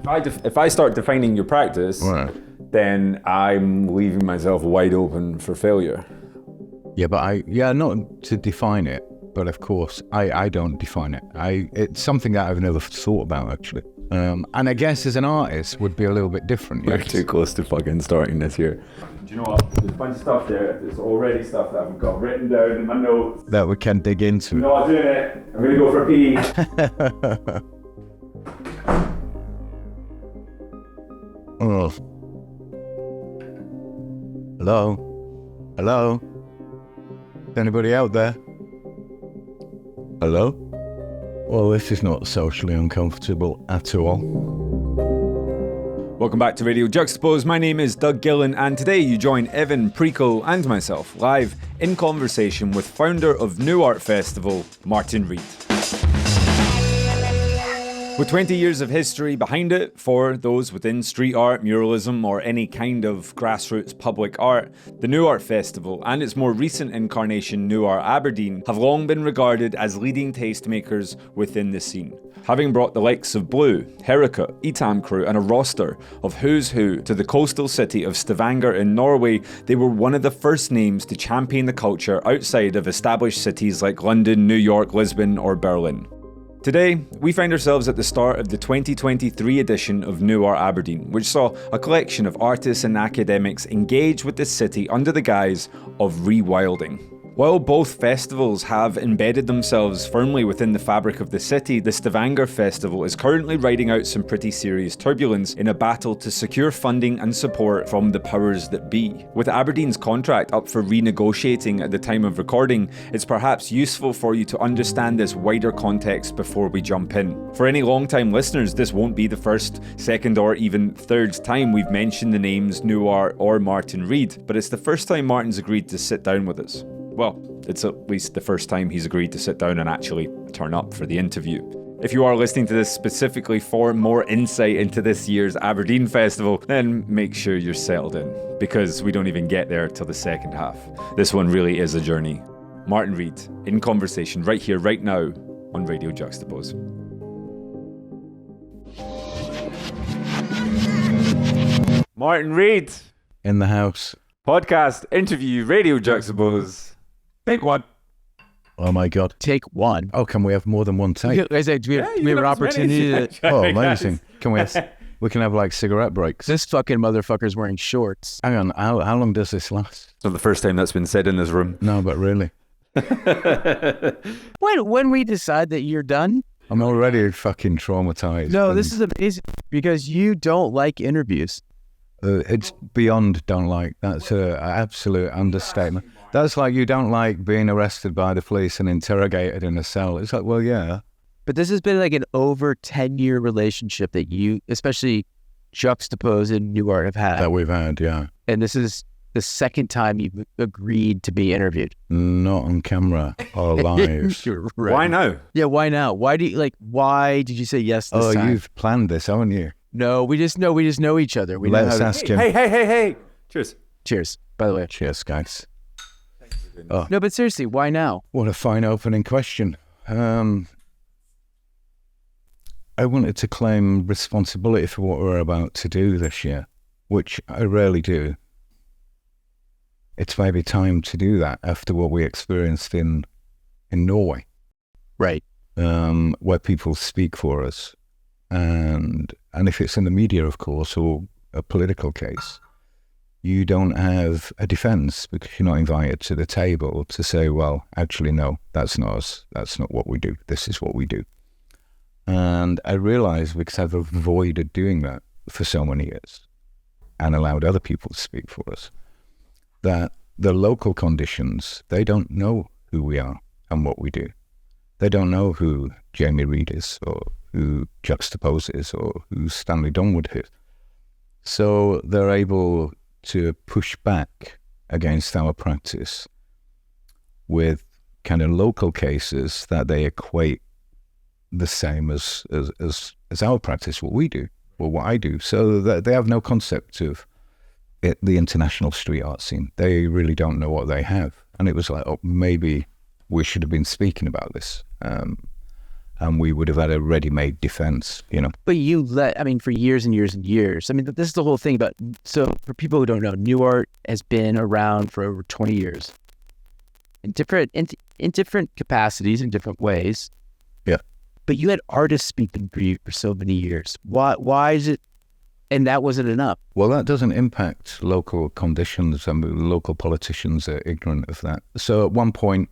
if I start defining your practice, Right. then I'm leaving myself wide open for failure. Yeah, but not to define it, but of course, I don't define it. It's something that I've never thought about, actually. And I guess as an artist would be a little bit different. We're too close to fucking starting this here. Do you know what? There's a bunch of stuff there. There's already stuff that I've got written down in my notes. That we can dig into. I'm not doing it. I'm going to go for a pee. Oh. Hello? Hello? Is anybody out there? Hello? Well, this is not socially uncomfortable at all. Welcome back to Radio Juxtapoz. My name is Doug Gillen, and today you join Evan, Prequel, and myself live in conversation with founder of Nuart Festival, Martyn Reed. With 20 years of history behind it, for those within street art, muralism, or any kind of grassroots public art, the Nuart Festival and its more recent incarnation, Nuart Aberdeen, have long been regarded as leading tastemakers within the scene. Having brought the likes of Blue, Herika, Etam Crew, and a roster of who's who to the coastal city of Stavanger in Norway, they were one of the first names to champion the culture outside of established cities like London, New York, Lisbon, or Berlin. Today, we find ourselves at the start of the 2023 edition of Nuart Aberdeen, which saw a collection of artists and academics engage with the city under the guise of Rewilding. While both festivals have embedded themselves firmly within the fabric of the city, the Stavanger Festival is currently riding out some pretty serious turbulence in a battle to secure funding and support from the powers that be. With Aberdeen's contract up for renegotiating at the time of recording, it's perhaps useful for you to understand this wider context before we jump in. For any long-time listeners, this won't be the first, second, or even third time we've mentioned the names Nuart or Martyn Reed, but it's the first time Martyn's agreed to sit down with us. Well, it's at least the first time he's agreed to sit down and actually turn up for the interview. If you are listening to this specifically for more insight into this year's Aberdeen Festival, then make sure you're settled in, because we don't even get there till the second half. This one really is a journey. Martyn Reed, in conversation right here, right now, on Radio Juxtapoz. Martyn Reed. In the house. Podcast, interview, Radio Juxtapoz. Take one. Oh my God. Take one. Oh, can we have more than one take? I said, do we have an opportunity to... Oh, amazing. Can we can have like cigarette breaks. This fucking motherfucker's wearing shorts. Hang on, how long does this last? It's not the first time that's been said in this room. No, but really. When we decide that you're done... I'm already fucking traumatized. No, this is amazing, because you don't like interviews. It's beyond don't like. That's an absolute understatement. That's like you don't like being arrested by the police and interrogated in a cell. It's like, well, yeah. But this has been like an over 10-year relationship that you, especially Juxtapoz and Nuart, have had. That we've had, yeah. And this is the second time you've agreed to be interviewed. Not on camera or live. Right. Why now? Yeah, why now? Why did you say yes this time? Oh, you've planned this, haven't you? No, we just know each other. Let's ask him. Hey. Cheers. Cheers, by the way. Cheers, guys. Oh. No, but seriously, why now? What a fine opening question. I wanted to claim responsibility for what we're about to do this year, which I rarely do. It's maybe time to do that after what we experienced in Norway. Right. Where people speak for us. And if it's in the media, of course, or a political case, you don't have a defense because you're not invited to the table to say, well, actually, no, that's not us. That's not what we do. This is what we do. And I realized, because I've avoided doing that for so many years and allowed other people to speak for us, that the local conditions, they don't know who we are and what we do. They don't know who Jamie Reed is or who Juxtapoz is or who Stanley Donwood is. So they're able to push back against our practice with kind of local cases that they equate the same as our practice, what we do, or what I do. So that they have no concept of it, the international street art scene. They really don't know what they have. And it was like, oh, maybe we should have been speaking about this. and we would have had a ready-made defense, But for years and years and years. I mean, this is the whole thing about, so for people who don't know, Nuart has been around for over 20 years in different capacities, in different ways. Yeah. But you had artists speaking for you for so many years. Why is it, and that wasn't enough? Well, that doesn't impact local conditions. I mean, local politicians are ignorant of that. So at one point,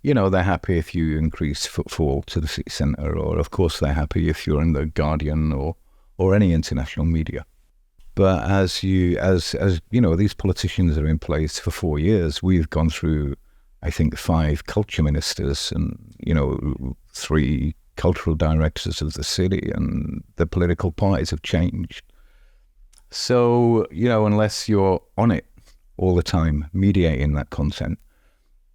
they're happy if you increase footfall to the city centre, or of course they're happy if you're in the Guardian or any international media. But as these politicians are in place for 4 years, we've gone through, I think, 5 culture ministers and, 3 cultural directors of the city, and the political parties have changed. So, unless you're on it all the time, mediating that content,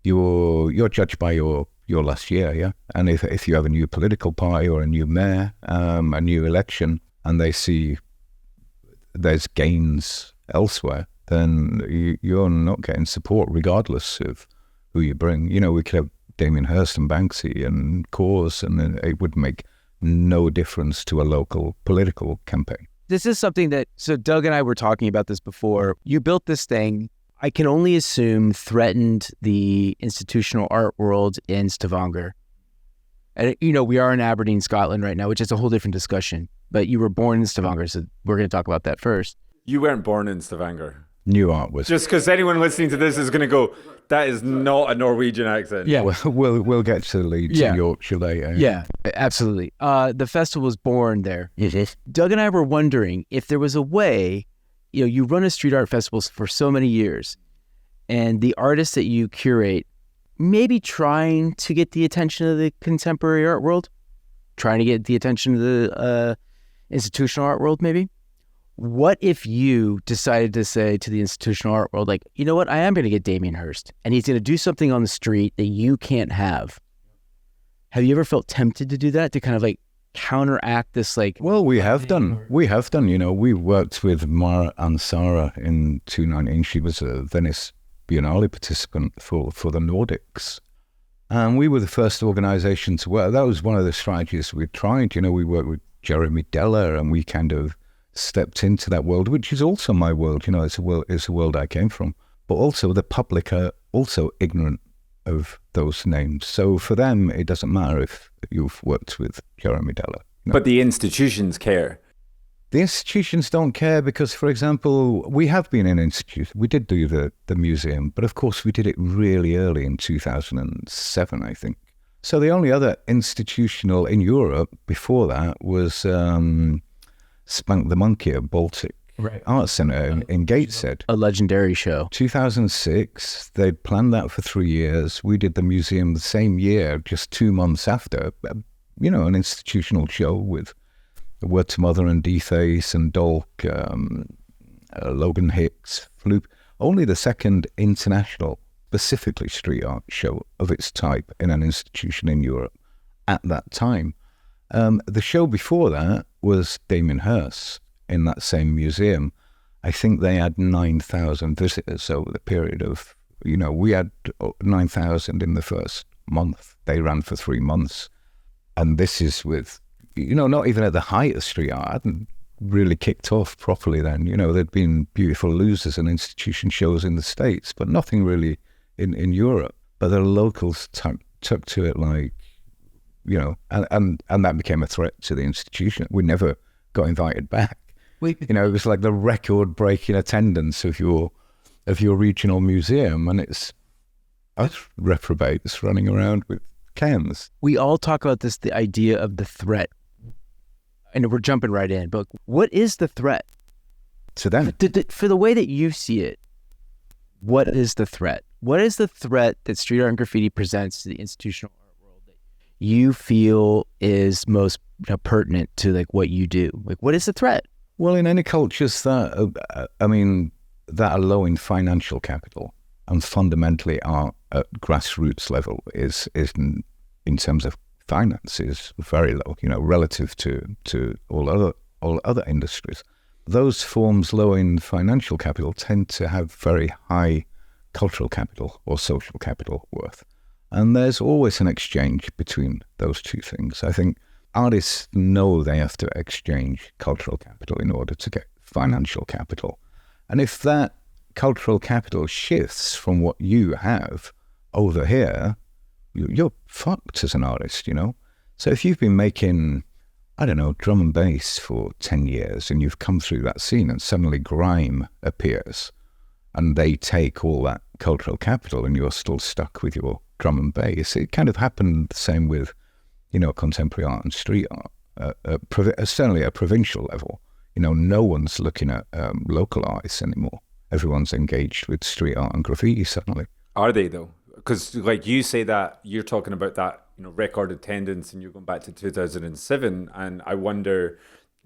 you're judged by your last year, yeah? And if you have a new political party or a new mayor, a new election, and they see there's gains elsewhere, then you're not getting support regardless of who you bring. We could have Damien Hirst and Banksy and Cause, and it would make no difference to a local political campaign. This is something that, so Doug and I were talking about this before. You built this thing, I can only assume threatened the institutional art world in Stavanger. And, we are in Aberdeen, Scotland right now, which is a whole different discussion. But you were born in Stavanger, so we're going to talk about that first. You weren't born in Stavanger. Nuart was. Just because anyone listening to this is going to go, that is not a Norwegian accent. Yeah. We'll get to Leeds and Yorkshire later. Yeah, absolutely. The festival was born there. Yes. Doug and I were wondering if there was a way, you run a street art festival for so many years, and the artists that you curate, maybe trying to get the attention of the contemporary art world, trying to get the attention of the institutional art world, maybe. What if you decided to say to the institutional art world, like, you know what, I am going to get Damien Hirst, and he's going to do something on the street that you can't have. Have you ever felt tempted to do that, to kind of like counteract this, like... Well, we have done. We worked with Mara Ansara in 2019. She was a Venice Biennale participant for the Nordics. And we were the first organisation to work. That was one of the strategies we tried. We worked with Jeremy Deller, and we kind of stepped into that world, which is also my world. It's a world I came from. But also the public are also ignorant of those names. So for them, it doesn't matter if you've worked with Jeremy Deller. But the institutions care. The institutions don't care because, for example, we have been an institute. We did do the museum, but of course we did it really early in 2007, I think. So the only other institutional in Europe before that was Spank the Monkey at Baltic Art Centre in Gateshead. A legendary show. 2006, they'd planned that for 3 years. We did the museum the same year, just 2 months after, an institutional show with Word to Mother and Deface and Dolk, Logan Hicks, Floop. Only the second international, specifically street art show of its type in an institution in Europe at that time. The show before that was Damien Hirst in that same museum. I think they had 9,000 visitors over the period of, we had 9,000 in the first month. They ran for 3 months. And this is with, not even at the height of street art. I hadn't really kicked off properly then. There'd been Beautiful Losers and institution shows in the States, but nothing really in Europe. But the locals took to it like, and that became a threat to the institution. We never got invited back. It was like the record-breaking attendance of your regional museum, and it's us reprobates running around with cans. We all talk about this, the idea of the threat, and we're jumping right in, but what is the threat? To them. For the way that you see it, what is the threat? What is the threat that street art and graffiti presents to the institutional art world that you feel is most pertinent to like what you do? Like, what is the threat? Well, in any cultures that are low in financial capital and fundamentally are at grassroots level is in terms of finance is very low, relative to all other industries. Those forms low in financial capital tend to have very high cultural capital or social capital worth. And there's always an exchange between those two things. I think artists know they have to exchange cultural capital in order to get financial capital. And if that cultural capital shifts from what you have over here, you're fucked as an artist, you know? So if you've been making, I don't know, drum and bass for 10 years and you've come through that scene and suddenly grime appears and they take all that cultural capital and you're still stuck with your drum and bass. It kind of happened the same with, you know, contemporary art and street art, certainly at a provincial level. You know, no one's looking at local artists anymore. Everyone's engaged with street art and graffiti suddenly. Are they though? Because like you say that, you're talking about that, you know, record attendance and you're going back to 2007. And I wonder,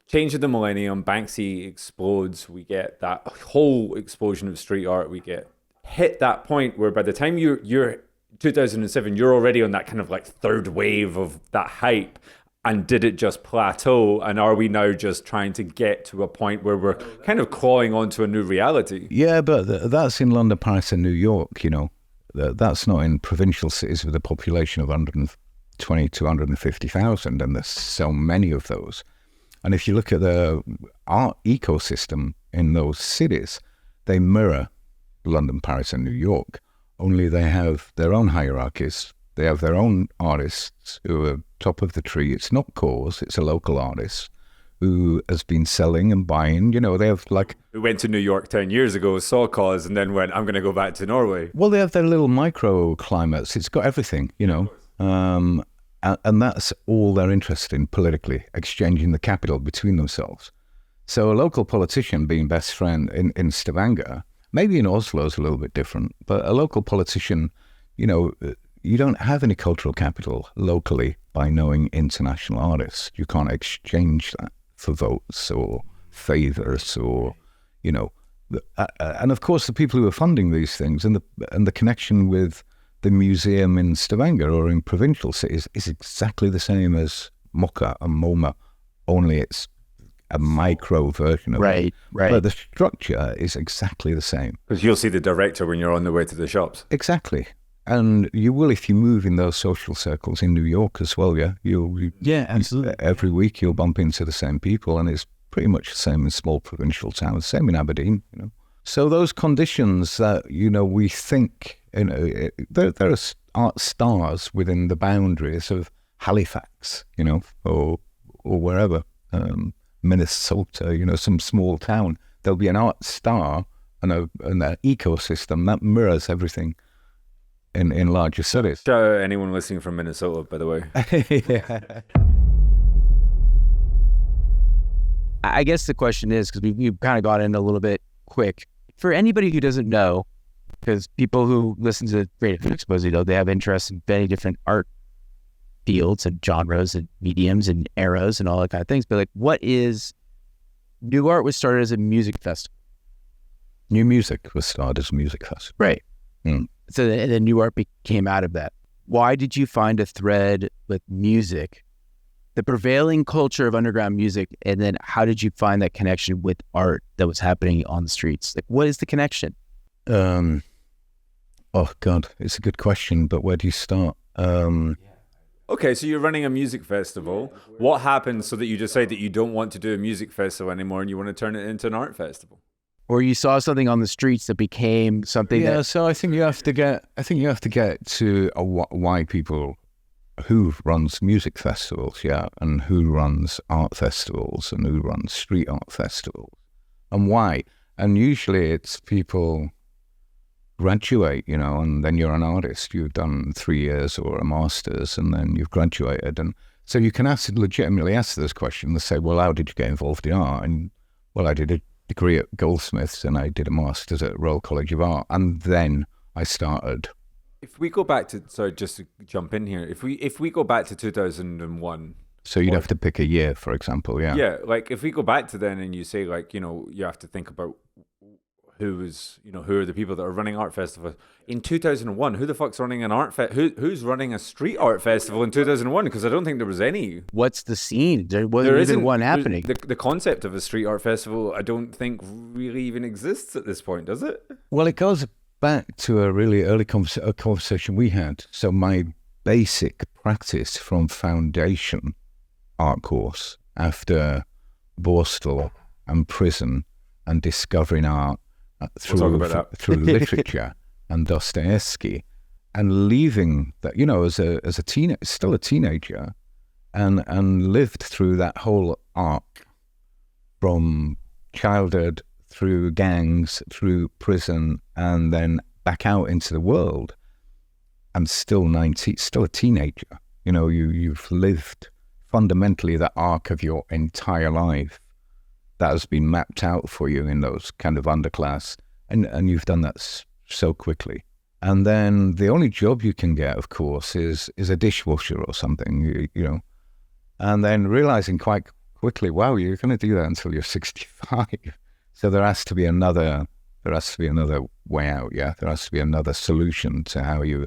change of the millennium, Banksy explodes, we get that whole explosion of street art, we get hit that point where by the time you're 2007, you're already on that kind of like third wave of that hype. And did it just plateau? And are we now just trying to get to a point where we're kind of crawling onto a new reality? Yeah, but that's in London, Paris and New York, you know. That's not in provincial cities with a population of 120 to 150,000, and there's so many of those. And if you look at the art ecosystem in those cities, they mirror London, Paris and New York, only they have their own hierarchies. They have their own artists who are top of the tree. It's not Cause, it's a local artist who has been selling and buying. You know, they have like... Who went to New York 10 years ago, saw Cause, and then went, I'm going to go back to Norway. Well, they have their little microclimates. It's got everything, you know. And that's all they're interested in politically, exchanging the capital between themselves. So a local politician being best friend in Stavanger, maybe in Oslo is a little bit different, but a local politician, you know... You don't have any cultural capital locally by knowing international artists. You can't exchange that for votes or favours or, you know. And of course, the people who are funding these things and the connection with the museum in Stavanger or in provincial cities is exactly the same as Mocha and MoMA, only it's a micro version of it. Right. But the structure is exactly the same. Because you'll see the director when you're on the way to the shops. Exactly. And you will if you move in those social circles in New York as well, yeah? Yeah, absolutely. Every week you'll bump into the same people, and it's pretty much the same in small provincial towns, same in Aberdeen, you know. So those conditions that, you know, we think, you know, there are art stars within the boundaries of Halifax, you know, or wherever, Minnesota, you know, some small town. There'll be an art star and an ecosystem that mirrors everything in larger cities. Shout out anyone listening from Minnesota, by the way. Yeah. I guess the question is, because we kind of got in a little bit quick, for anybody who doesn't know, because people who listen to Radio Juxtapoz, you know, they have interest in many different art fields and genres and mediums and eras and all that kind of things. But like, what is... Nuart was started as a music festival. New music was started as a music festival. Right. Mm. So then Nuart came out of that. Why did you find a thread with music, the prevailing culture of underground music, and then how did you find that connection with art that was happening on the streets? Like, what is the connection? Oh God, it's a good question, but where do you start? Okay, so you're running a music festival. What happened so that you decide that you don't want to do a music festival anymore and you want to turn it into an art festival? Or you saw something on the streets that became something that... So I think you have to get to why people who runs music festivals, and who runs art festivals and who runs street art festivals and why. And usually it's people graduate, you know, and then you're an artist. You've done 3 years or a master's and then you've graduated. And so you can legitimately ask this question and say, well, how did you get involved in art? And, well, I did a degree at Goldsmiths and I did a master's at Royal College of Art, and then I started. If we go back to, sorry, just to jump in here, if we go back to 2001, so you'd have to pick a year, for example. Yeah, like if we go back to then and you say, like, you know, you have to think about who are the people that are running art festivals in 2001. Who the fuck's running an art who's running a street art festival in 2001? Because I don't think there was any. What's the scene? There wasn't even one happening. The concept of a street art festival, I don't think really even exists at this point, does it? Well, it goes back to a really early conversation we had. So my basic practice from foundation art course after Borstal and prison and discovering art through literature and Dostoevsky, and leaving that, you know, as a still a teenager, and lived through that whole arc from childhood through gangs, through prison, and then back out into the world. I'm still 19, still a teenager. You know, you've lived fundamentally the arc of your entire life that has been mapped out for you in those kind of underclass, and you've done that so quickly. And then the only job you can get, of course, is a dishwasher or something, you know. And then realizing quite quickly, wow, you're going to do that until you're 65. So there has to be another way out, yeah? There has to be another solution to how you...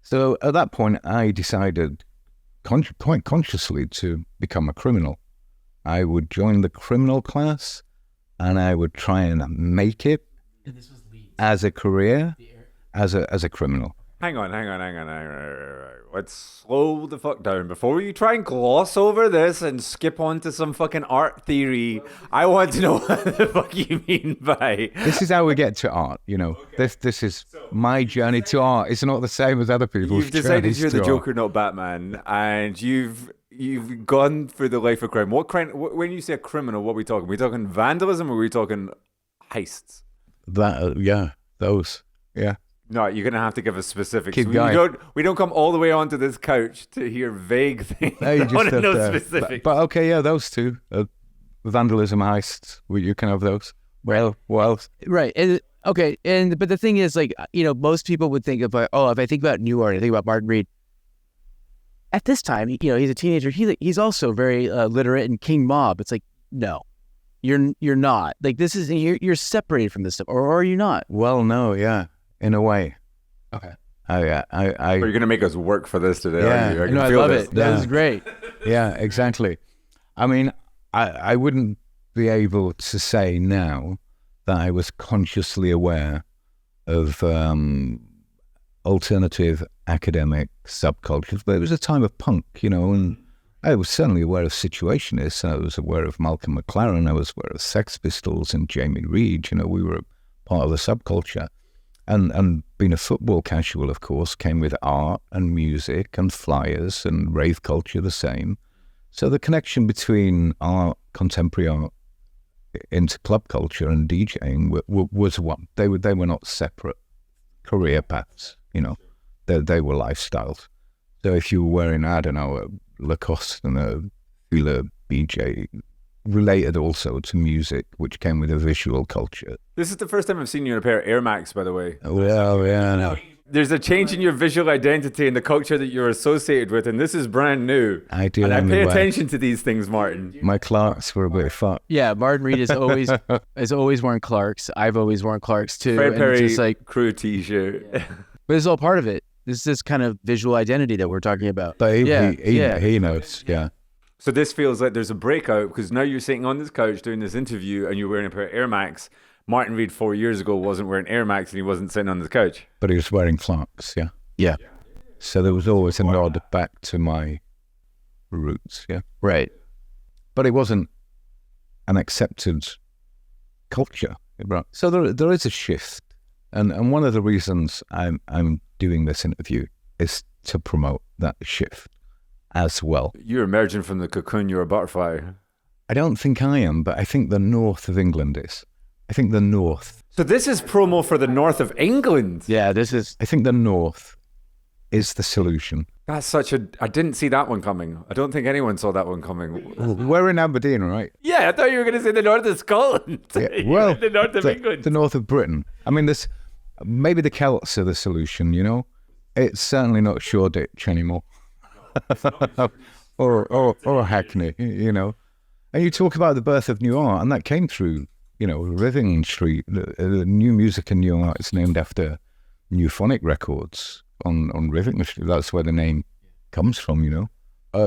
So at that point, I decided quite consciously to become a criminal. I would join the criminal class, and I would try and make it as a career, as a criminal. Hang on. Let's slow the fuck down. Before you try and gloss over this and skip on to some fucking art theory, I want to know what the fuck you mean by... This is how we get to art, you know. Okay. This is my journey to art. It's not the same as other people's. You've decided you're the Joker, not Batman, and you've gone through the life of crime. What crime? When you say a criminal, what are we talking? Are we talking vandalism, or are we talking heists? Those. No, you're gonna have to give us specifics. Keep going. We don't come all the way onto this couch to hear vague things. No, you just know specifics. But okay, yeah, those two, vandalism, heists. You can have those. Well, right. And but the thing is, like, you know, most people would think about, if I think about Nuart, I think about Martyn Reed. At this time, you know, he's a teenager. He's also very literate and king mob. It's like, no, you're not. Like, this is you're separated from this stuff, or are you not? Well, no, yeah. In a way. Okay. But you're going to make us work for this today, yeah. aren't you? I love it. That was great. Yeah, exactly. I mean, I wouldn't be able to say now that I was consciously aware of alternative academic subcultures, but it was a time of punk, you know, and I was certainly aware of Situationists. I was aware of Malcolm McLaren. I was aware of Sex Pistols and Jamie Reed. You know, we were part of the subculture. And being a football casual, of course, came with art and music and flyers and rave culture the same. So the connection between art, contemporary art, into club culture and DJing was one. They were not separate career paths, you know. They were lifestyles. So if you were wearing, I don't know, a Lacoste and a Fila BJ, related also to music, which came with a visual culture. This is the first time I've seen you in a pair of Air Max, by the way. Well, yeah, no. There's a change in your visual identity and the culture that you're associated with, and this is brand new. I do. And I pay attention to these things, Martyn. My Clarks were a bit fucked. Yeah, Martyn Reed is always worn Clarks. I've always worn Clarks too. Fred Perry just like crew T-shirt. But it's all part of it. This is this kind of visual identity that we're talking about. But he knows, yeah. So this feels like there's a breakout, because now you're sitting on this couch doing this interview and you're wearing a pair of Air Max. Martyn Reed 4 years ago wasn't wearing Air Max and he wasn't sitting on the couch. But he was wearing Clarks, yeah. Yeah. So there was always a nod back to my roots, yeah. Right. But it wasn't an accepted culture. Right? So there is a shift. And one of the reasons I'm doing this interview is to promote that shift as well. You're emerging from the cocoon, you're a butterfly. I don't think I am, but I think the north of England is. I think the north. So this is promo for the north of England? Yeah, this is... I think the north is the solution. That's such a... I didn't see that one coming. I don't think anyone saw that one coming. We're in Aberdeen, right? Yeah, I thought you were going to say the north of Scotland. Yeah, well, the north of England. The north of Britain. I mean, maybe the Celts are the solution, you know? It's certainly not Shoreditch anymore. or Hackney, you know. And you talk about the birth of new art, and that came through, you know, Rewilding Street. The new music and new art is named after New Phonic Records on Rewilding Street. That's where the name comes from, you know.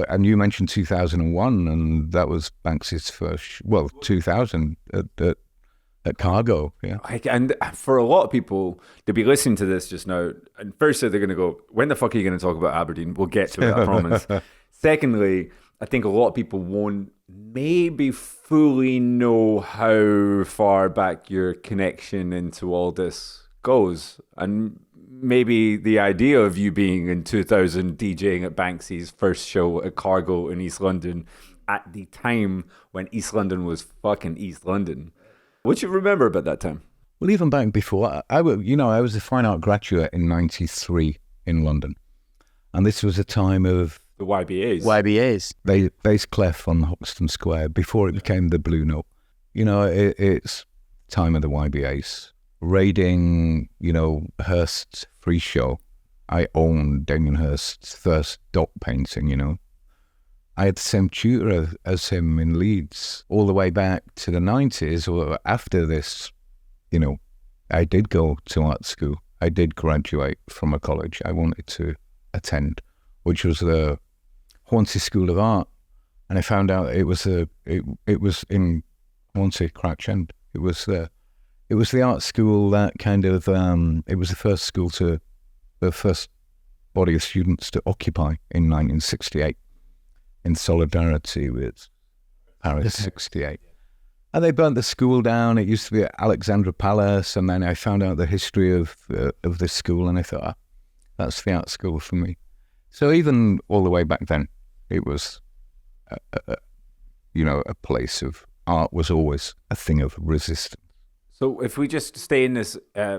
And you mentioned 2001, and that was Banksy's first, 2000 at cargo. Yeah. And for a lot of people, they'll be listening to this just now, and firstly, they're going to go, when the fuck are you going to talk about Aberdeen? We'll get to it, I promise. Secondly, I think a lot of people won't maybe fully know how far back your connection into all this goes. And maybe the idea of you being in 2000 DJing at Banksy's first show at Cargo in East London at the time when East London was fucking East London. What do you remember about that time? Well, even back before, I was a fine art graduate in 93 in London. And this was a time of the YBAs. Bass Clef on Hoxton Square before it became the Blue Note. It's time of the YBAs. Raiding, Hirst's free show. I owned Damien Hirst's first dot painting, I had the same tutor as him in Leeds all the way back to the 90s, or after this, I did go to art school. I did graduate from a college I wanted to attend, which was the Hornsey School of Art, and I found out it was in Hornsey, Crouch End. It was the art school that kind of it was the first body of students to occupy in 1968 in solidarity with Paris 68. And they burnt the school down. It used to be at Alexandra Palace, and then I found out the history of this school, and I thought, that's the art school for me. So even all the way back then, it was, a place of art was always a thing of resistance. So if we just stay in this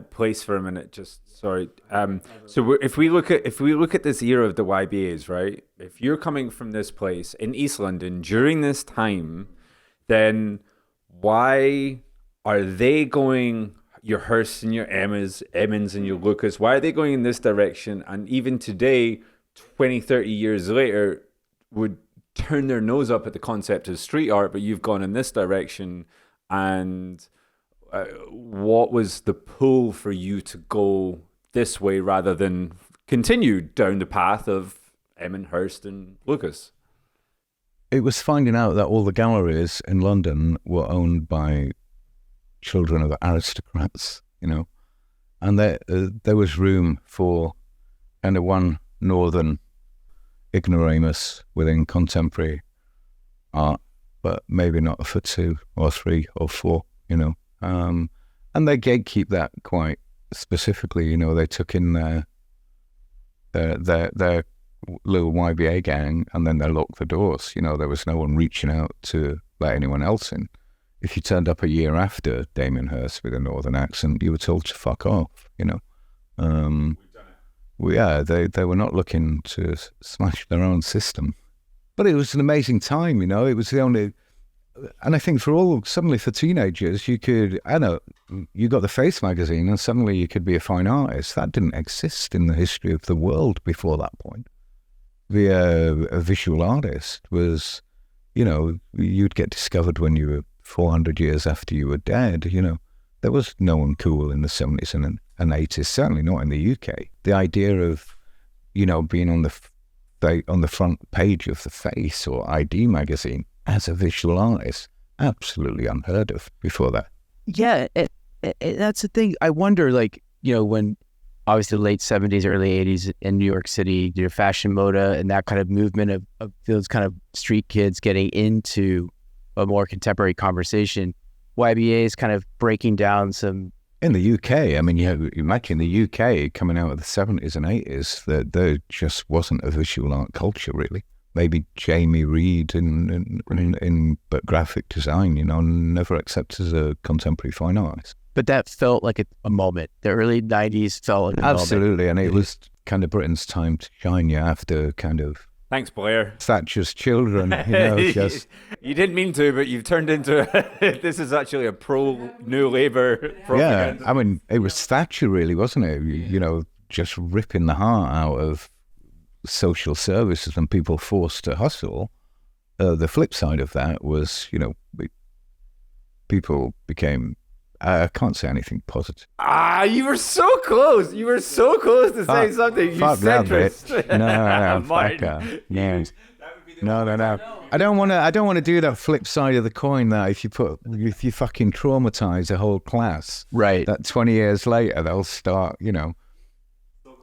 place for a minute, if we look at this era of the YBAs, right? If you're coming from this place in East London during this time, then why are they going, your Hearsts and your Emmons and your Lucas, why are they going in this direction? And even today, 20, 30 years later, would turn their nose up at the concept of street art, but you've gone in this direction. And what was the pull for you to go this way rather than continue down the path of Emmon, Hirst and Lucas? It was finding out that all the galleries in London were owned by children of aristocrats, and there was room for kind of one northern ignoramus within contemporary art, but maybe not for two or three or four, and they gatekeep that quite specifically. They took in their little YBA gang, and then they locked the doors. There was no one reaching out to let anyone else in. If you turned up a year after Damien Hirst with a northern accent, you were told to fuck off. They were not looking to smash their own system. But it was an amazing time. It was the only. And I think suddenly for teenagers, you got the Face magazine, and suddenly you could be a fine artist. That didn't exist in the history of the world before that point. A visual artist was, you'd get discovered when you were 400 years after you were dead. There was no one cool in the 70s and 80s, certainly not in the UK. The idea of, being on the front page of the Face or ID magazine as a visual artist, absolutely unheard of before that. Yeah, that's the thing. I wonder, when obviously the late 70s, early 80s in New York City, fashion moda and that kind of movement of those kind of street kids getting into a more contemporary conversation, YBA is kind of breaking down some... In the UK, you imagine the UK coming out of the 70s and 80s, that there just wasn't a visual art culture, really. Maybe Jamie Reed in graphic design, never accepted as a contemporary fine artist. But that felt like a moment. The early 90s felt like a Absolutely, moment. And it was kind of Britain's time to shine, after kind of... Thanks, Blair. Thatcher's children, just... You didn't mean to, but you've turned into... This is actually a pro-New Labour propaganda. Yeah, it was Thatcher really, wasn't it? Just ripping the heart out of social services and people forced to hustle. The flip side of that was, people became... I can't say anything positive. You were so close. You were so close to saying something. You centrist. No, Martyn. yes. That would be No. I don't want to do that flip side of the coin. That if you fucking traumatize a whole class, Right. that 20 years later they'll start,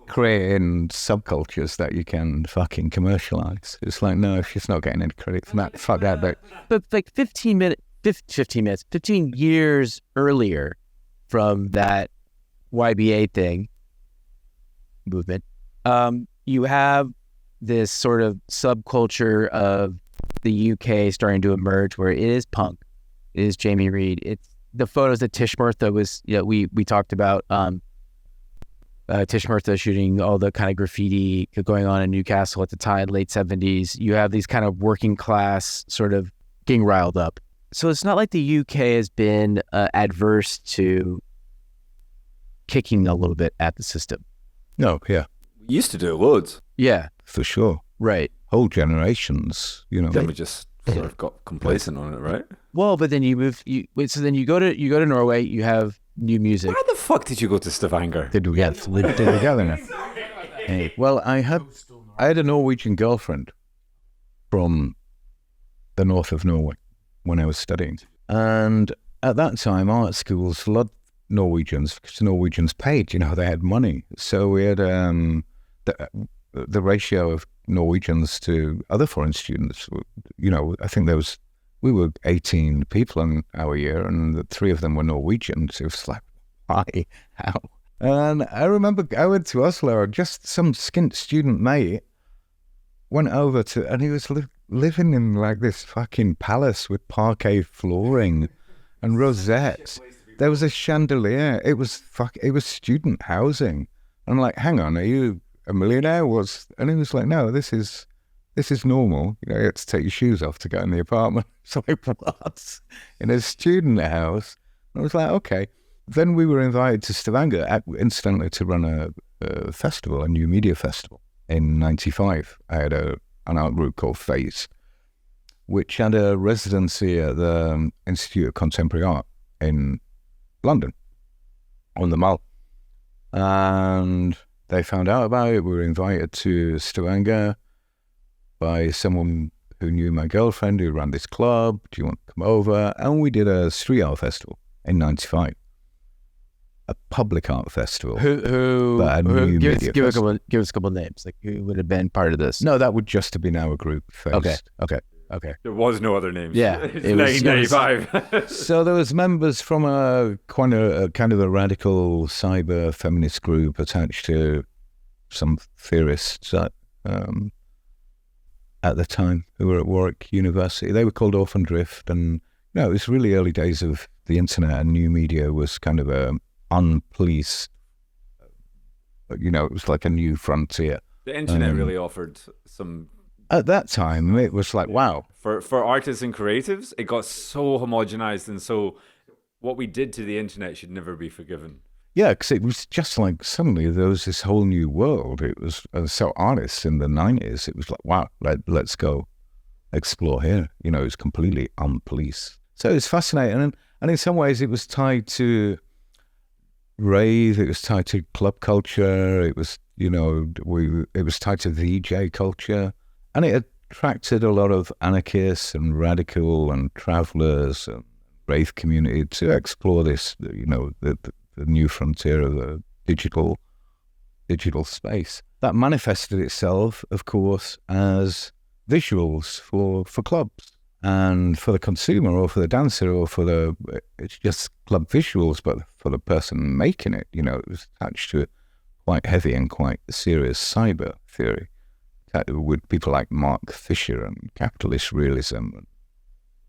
creating subcultures that you can fucking commercialize. It's like, no, she's not getting any credit for that. Fuck that. But like 15 years earlier from that YBA movement, you have this sort of subculture of the UK starting to emerge where it is punk, it is Jamie Reed. It's the photos that Tish Murtha was, we talked about, Tish Murtha shooting all the kind of graffiti going on in Newcastle at the time, late 70s. You have these kind of working class sort of getting riled up. So it's not like the UK has been adverse to kicking a little bit at the system. No, yeah. We used to do it loads. Yeah. For sure. Right. Whole generations, Then we just sort of got complacent on it, right? Well, but then so then you go to Norway, you have new music. Why the fuck did you go to Stavanger? Did we get together now? Hey, well, I had a Norwegian girlfriend from the north of Norway when I was studying. And at that time, art schools loved Norwegians because Norwegians paid, they had money. So we had the ratio of Norwegians to other foreign students, I think we were 18 people in our year and the 3 of them were Norwegians. It was like, why? How? And I remember I went to Oslo, just some skint student mate went over and he was living in like this fucking palace with parquet flooring and rosettes. There was a chandelier. It was student housing. I'm like, hang on, are you a millionaire? And he was like, no, this is normal. You had to take your shoes off to go in the apartment. So I was in a student house. I was like, okay. Then we were invited to Stavanger, incidentally, to run a festival, a new media festival in '95. I had an art group called Phase, which had a residency at the Institute of Contemporary Art in London, on the Mall. And they found out about it. We were invited to Stavanger by someone who knew my girlfriend who ran this club. Do you want to come over? And we did a street art festival in '95. A public art festival. Give us a couple names. Like who would have been part of this? No, that would just have been our group first. Okay. There was no other names. Yeah, it was 1995. So there was members from a kind of a radical cyber feminist group attached to some theorists at the time who were at Warwick University. They were called Orphan Drift, and it was really early days of the internet, and new media was kind of a unpoliced. It was like a new frontier. The internet really offered some. At that time, it was like, wow. For artists and creatives, it got so homogenized, and so what we did to the internet should never be forgiven. Yeah, because it was just like suddenly there was this whole new world. It was so artists in the 90s, it was like, wow, let's go explore here. It was completely unpoliced. So it was fascinating. And in some ways it was tied to rave, it was tied to club culture, it was, it was tied to VJ culture. And it attracted a lot of anarchists and radical and travelers and rave community to explore this, the new frontier of the digital space. That manifested itself, of course, as visuals for clubs and for the consumer or for the dancer or it's just club visuals, but for the person making it, it was attached to quite heavy and quite serious cyber theory with people like Mark Fisher and capitalist realism.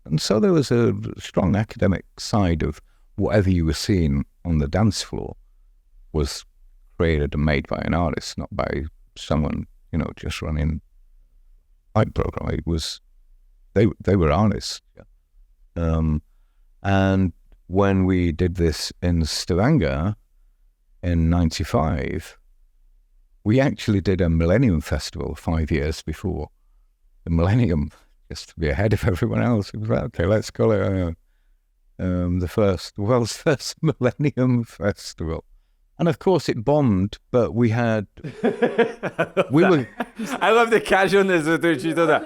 And so there was a strong academic side of whatever you were seeing on the dance floor was created and made by an artist, not by someone, just running a light program. It was, they were artists. And when we did this in Stavanger in '95, we actually did a Millennium Festival 5 years before. The Millennium, just to be ahead of everyone else. It was like, okay, let's call it the world's first Millennium Festival. And of course it bombed, but we were... I love the casualness with which you do that.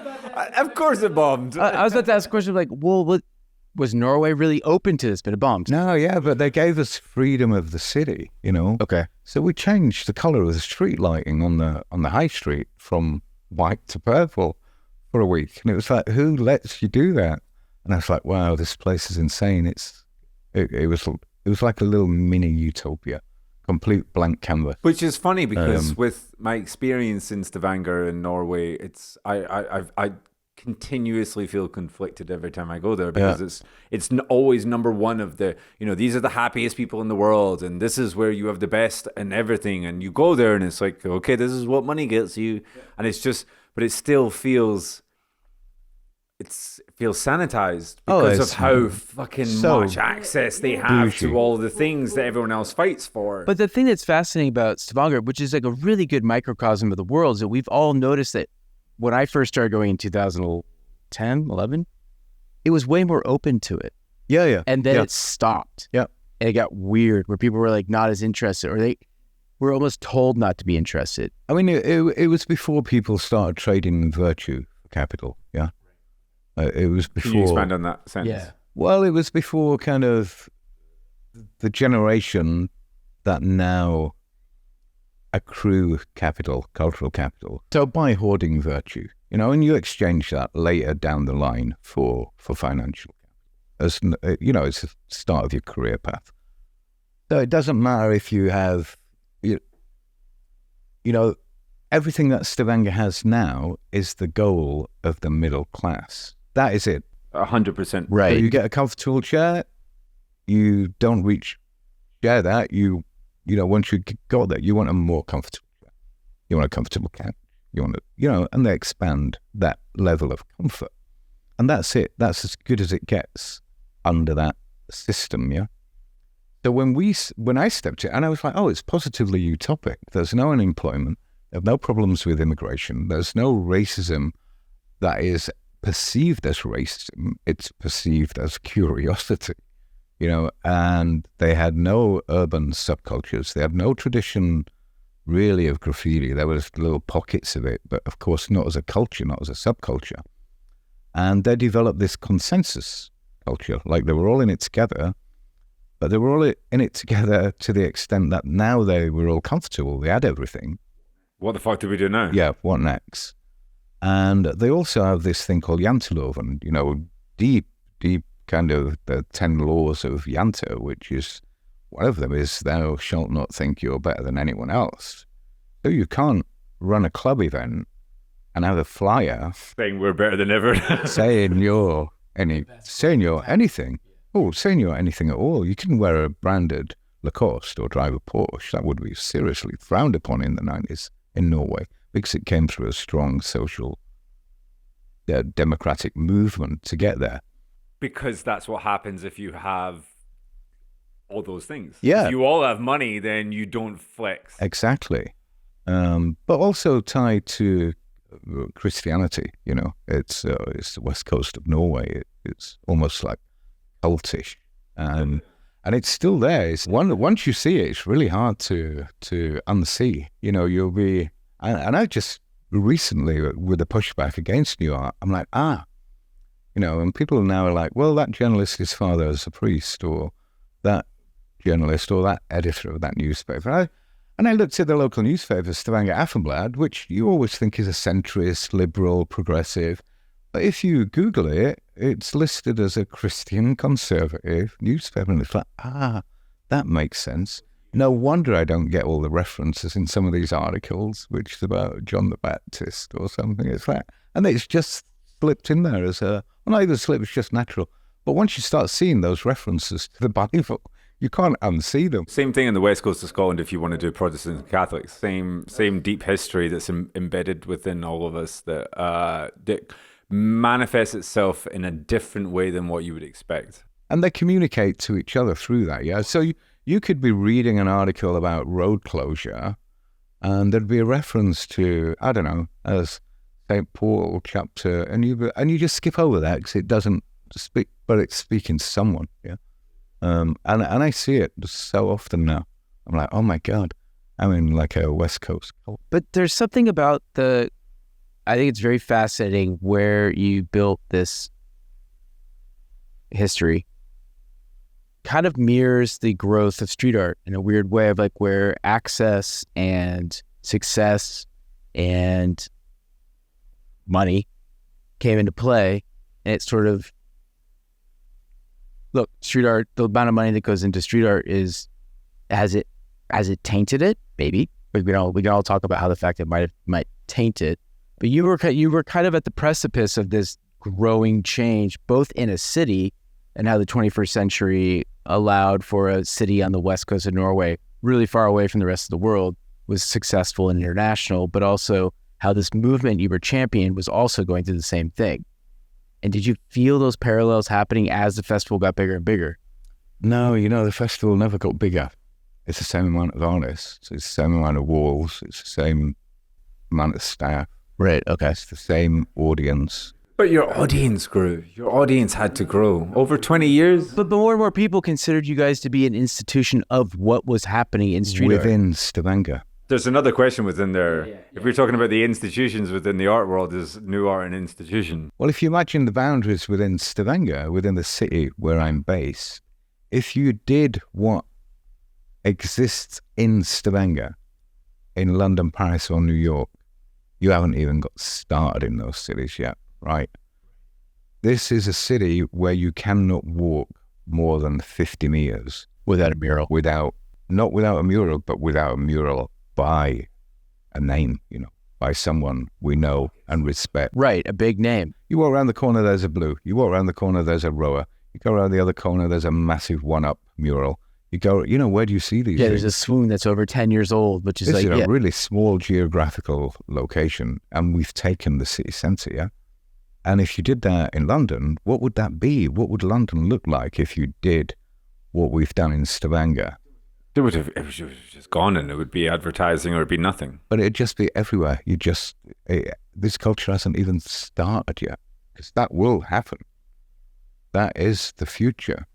Of course it bombed. I was about to ask a question like, well, was Norway really open to this, but it bombed? No, yeah, but they gave us freedom of the city, you know. Okay. So we changed the colour of the street lighting on the high street from white to purple for a week. And it was like, who lets you do that? And I was like, wow, this place is insane. It was like a little mini utopia. Complete blank canvas. Which is funny because with my experience in Stavanger in Norway, I continuously feel conflicted every time I go there because it's always number one of the, these are the happiest people in the world and this is where you have the best and everything. And you go there and it's like, okay, this is what money gets you. Yeah. And it's just, but it still feels... It feels sanitized because of how fucking much access they have to all the things that everyone else fights for. But the thing that's fascinating about Stavanger, which is like a really good microcosm of the world, is that we've all noticed that when I first started going in 2010, 11, it was way more open to it. Yeah. And then it stopped. Yeah. And it got weird where people were like not as interested, or they were almost told not to be interested. I mean, it was before people started trading virtue for capital, yeah. It was before... Can you expand on that sense? Yeah. Well, it was before kind of the generation that now accrue capital, cultural capital. So by hoarding virtue, and you exchange that later down the line for financial capital. As it's the start of your career path. So it doesn't matter if you have, everything that Stavanger has now is the goal of the middle class. That is it. 100%. Right. So you get a comfortable chair, you don't share that, once you got there, you want a more comfortable chair. You want a comfortable couch. You want and they expand that level of comfort. And that's it. That's as good as it gets under that system, yeah? So when I stepped in, and I was like, oh, it's positively utopic. There's no unemployment. There's no problems with immigration. There's no racism that is perceived as racism. It's perceived as curiosity, and they had no urban subcultures. They had no tradition really of graffiti. There was little pockets of it, but of course not as a culture, not as a subculture. And they developed this consensus culture, like they were all in it together, but they were all in it together to the extent that now they were all comfortable. They had everything. What the fuck do we do now? Yeah, what next? And they also have this thing called Janteloven, deep kind of the 10 laws of Jante, which is, one of them is, thou shalt not think you're better than anyone else. So you can't run a club event and have a flyer saying we're better than ever. saying you're anything. Oh, saying you're anything at all. You couldn't wear a branded Lacoste or drive a Porsche. That would be seriously frowned upon in the 90s in Norway, because it came through a strong social democratic movement to get there. Because that's what happens if you have all those things. Yeah. If you all have money, then you don't flex. Exactly. But also tied to Christianity, it's the west coast of Norway. It's almost like cultish. And it's still there. It's once you see it, it's really hard to unsee. You'll be... And I just recently, with the pushback against Nuart, I'm like, and people now are like, well, that journalist, his father is a priest, or that journalist, or that editor of that newspaper. And I looked at the local newspaper, Stavanger Aftenblad, which you always think is a centrist, liberal, progressive. But if you Google it, it's listed as a Christian conservative newspaper. And it's like, that makes sense. No wonder I don't get all the references in some of these articles, which is about John the Baptist or something. It's like, and it's just slipped in there as not even slip, it's just natural. But once you start seeing those references to the Bible, you can't unsee them. Same thing in the west coast of Scotland if you want to do Protestants and Catholics. Same deep history that's embedded within all of us that manifests itself in a different way than what you would expect. And they communicate to each other through that, yeah? So you could be reading an article about road closure and there'd be a reference to, I don't know, as St. Paul chapter, and you just skip over that because it doesn't speak, but it's speaking to someone, yeah? And I see it so often now. I'm like, oh my God, I'm in like a West Coast. But there's something about I think it's very fascinating where you built this history kind of mirrors the growth of street art in a weird way of like where access and success and money came into play. And it's sort of, look, street art, the amount of money that goes into street art has it tainted it? Maybe. We can all talk about how the fact it might taint it. But you were kind of at the precipice of this growing change, both in a city and how the 21st century allowed for a city on the west coast of Norway, really far away from the rest of the world, was successful and international, but also how this movement you were championing was also going through the same thing. And did you feel those parallels happening as the festival got bigger and bigger? No, the festival never got bigger. It's the same amount of artists. It's the same amount of walls. It's the same amount of staff. Right, okay. It's the same audience. But your audience grew. Your audience had to grow. Over 20 years? But more and more people considered you guys to be an institution of what was happening in street art. Within Stavanger. There's another question within there. If we're talking about the institutions within the art world, is Nuart an institution? Well, if you imagine the boundaries within Stavanger, within the city where I'm based, if you did what exists in Stavanger, in London, Paris, or New York, you haven't even got started in those cities yet, right? This is a city where you cannot walk more than 50 meters Without a mural. Not without a mural, but without a mural by a name, by someone we know and respect. Right, a big name. You walk around the corner, there's a Blue. You walk around the corner, there's a Rower. You go around the other corner, there's a massive one-up mural. You go, where do you see these things? There's a swoon that's over 10 years old, which is This is a really small geographical location, and we've taken the city centre, yeah? And if you did that in London, what would that be? What would London look like if you did what we've done in Stavanger? It would have just gone, and it would be advertising or it'd be nothing. But it'd just be everywhere. This culture hasn't even started yet, because that will happen. That is the future,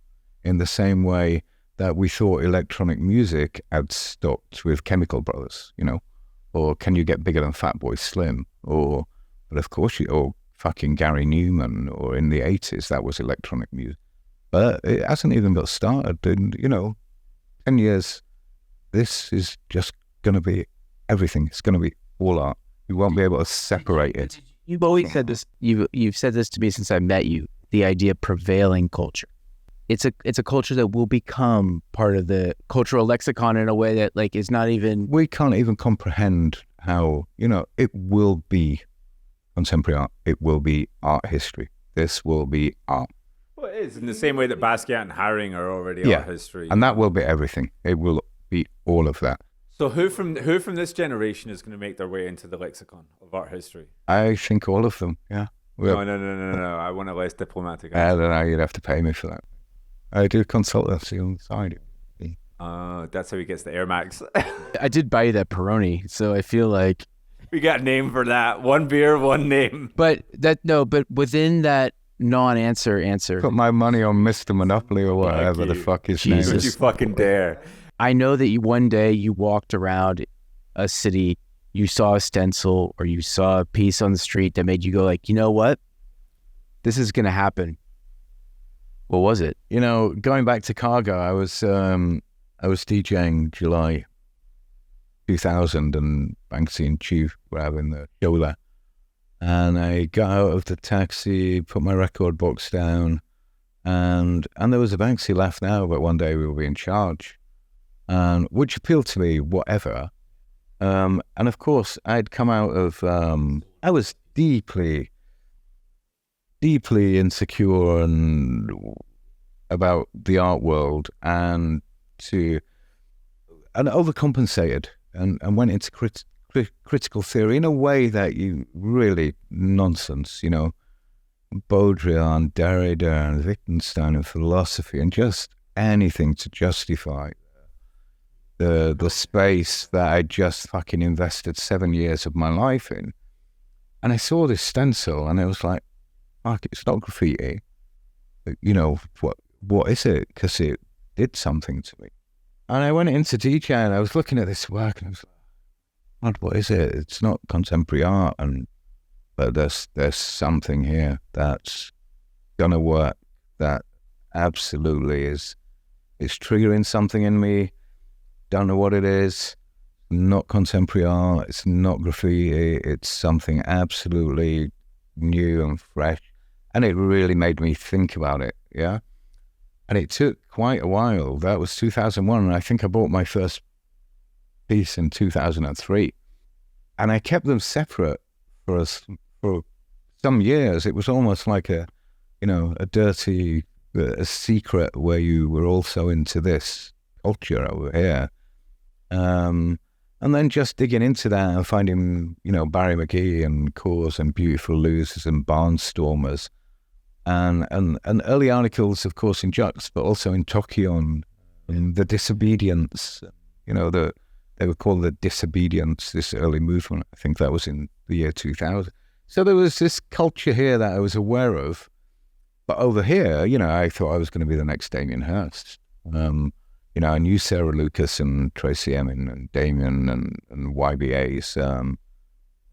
in the same way that we thought electronic music had stopped with Chemical Brothers, or Can You Get Bigger Than Fatboy Slim, or fucking Gary Newman, or in the 80s, that was electronic music. But it hasn't even got started. And, 10 years, this is just going to be everything. It's going to be all art. You won't be able to separate it. You've always said this. You've said this to me since I met you. The idea of prevailing culture. It's a culture that will become part of the cultural lexicon in a way that is not even. We can't even comprehend how it will be contemporary art. It will be art history. This will be art. Well, it is in the same way that Basquiat and Haring are already art history. And that will be everything. It will be all of that. So who from this generation is going to make their way into the lexicon of art history? I think all of them. Yeah. No. I want a less diplomatic I answer. don't know. You'd have to pay me for that. I do consultancy on the side. That's how he gets the Air Max. I did buy you that Peroni, so I feel like we got a name for that. One beer, one name. But within that non-answer. Put my money on Mr. Monopoly or whatever the fuck his name is. Don't you fucking dare. I know that one day you walked around a city, you saw a stencil or you saw a piece on the street that made you go you know what? This is going to happen. What was it? Going back to Cargo, I was DJing July 2000 and Banksy and Chief were having the show there. And I got out of the taxi, put my record box down, and there was a Banksy laugh now, but one day we will be in charge, which appealed to me, whatever. And of course, I'd come out of, I was deeply insecure and about the art world, and overcompensated and went into critical theory in a way that you really nonsense, Baudrillard, Derrida, and Wittgenstein, and philosophy, and just anything to justify the space that I just fucking invested 7 years of my life in. And I saw this stencil, and it was like, fuck, it's not graffiti. What is it? Because it did something to me. And I went into DJ and I was looking at this work and I was like, God, what is it? It's not contemporary art, but there's something here that's gonna work, that absolutely is triggering something in me. Don't know what it is. Not contemporary art. It's not graffiti. It's something absolutely new and fresh. And it really made me think about it. Yeah. And it took quite a while. That was 2001. And I think I bought my first piece in 2003. And I kept them separate for some years. It was almost like a dirty secret where you were also into this culture over here. And then just digging into that and finding, Barry McGee and Cause and Beautiful Losers and Barnstormers and early articles, of course, in Jux, but also in Tokyon, in the Disobedience, they were called the Disobedience, this early movement. I think that was in the year 2000. So there was this culture here that I was aware of. But over here, I thought I was going to be the next Damien Hirst. I knew Sarah Lucas and Tracy Emin and Damien and YBAs.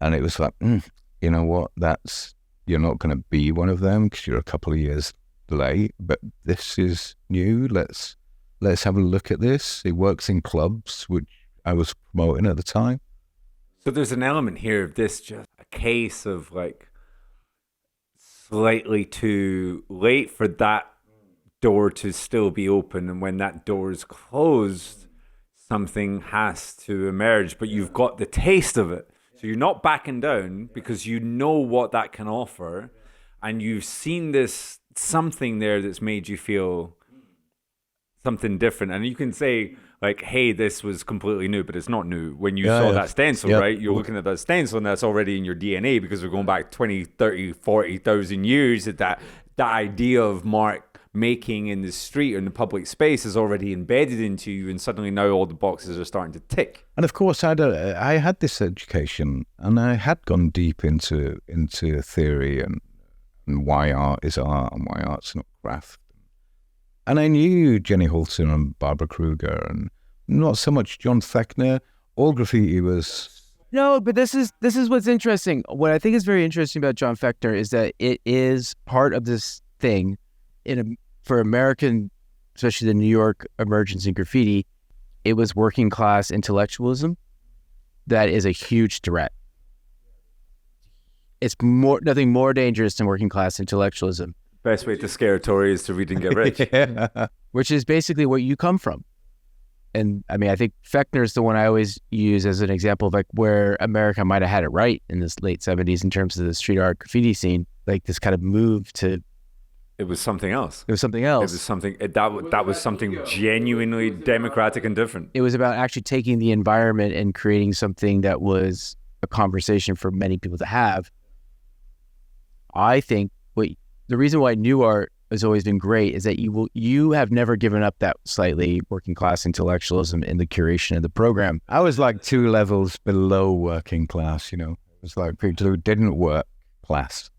And it was like, you know what, you're not going to be one of them because you're a couple of years late, but this is new. Let's have a look at this. It works in clubs, which I was promoting at the time. So there's an element here of this, just a case of like slightly too late for that door to still be open, and when that door is closed, something has to emerge, but you've got the taste of it. So you're not backing down because you know what that can offer, and you've seen this something there that's made you feel something different. And you can say, like, hey, this was completely new, but it's not new. When you saw that stencil, right? You're looking at that stencil, and that's already in your DNA because we're going back 20, 30, 40,000 years. That idea of Mark making in the street or in the public space is already embedded into you, and suddenly now all the boxes are starting to tick. And of course, I had this education, and I had gone deep into theory and why art is art and why art's not craft. And I knew Jenny Holton and Barbara Kruger, and not so much John Thechner. All graffiti was... No, but this is what's interesting. What I think is very interesting about John Fechner is that it is part of this thing for American, especially the New York emergence in graffiti. It was working class intellectualism that is a huge threat. It's nothing more dangerous than working class intellectualism. Best way to scare Tory is to read and get rich. Yeah. Which is basically what you come from. And I mean, I think Fechner is the one I always use as an example of like where America might have had it right in this late 70s in terms of the street art graffiti scene, like this kind of move to... It was something else. It was something else. It was something, that was something genuinely democratic and different. It was about actually taking the environment and creating something that was a conversation for many people to have. I think the reason why Nuart has always been great is that you have never given up that slightly working class intellectualism in the curation of the program. I was like 2 levels below working class, It was like people who didn't work class.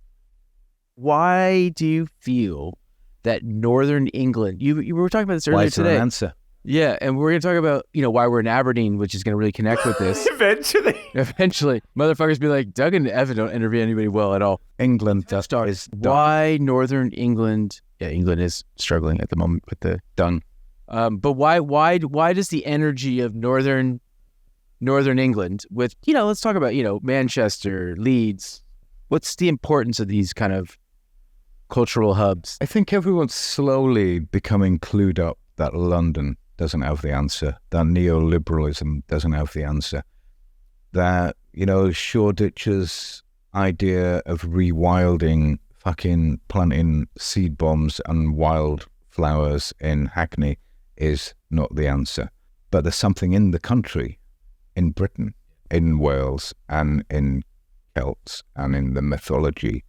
Why do you feel that Northern England, you were talking about this earlier today. An answer. Yeah, and we're going to talk about, why we're in Aberdeen, which is going to really connect with this. Eventually. Motherfuckers be like, Doug and Evan don't interview anybody well at all. England is done. Why Northern England? Yeah, England is struggling at the moment with the done. But why does the energy of Northern England with, let's talk about, Manchester, Leeds. What's the importance of these kind of cultural hubs? I think everyone's slowly becoming clued up that London doesn't have the answer, that neoliberalism doesn't have the answer, that, Shoreditch's idea of rewilding, fucking planting seed bombs and wildflowers in Hackney is not the answer. But there's something in the country, in Britain, in Wales, and in Celts, and in the mythology,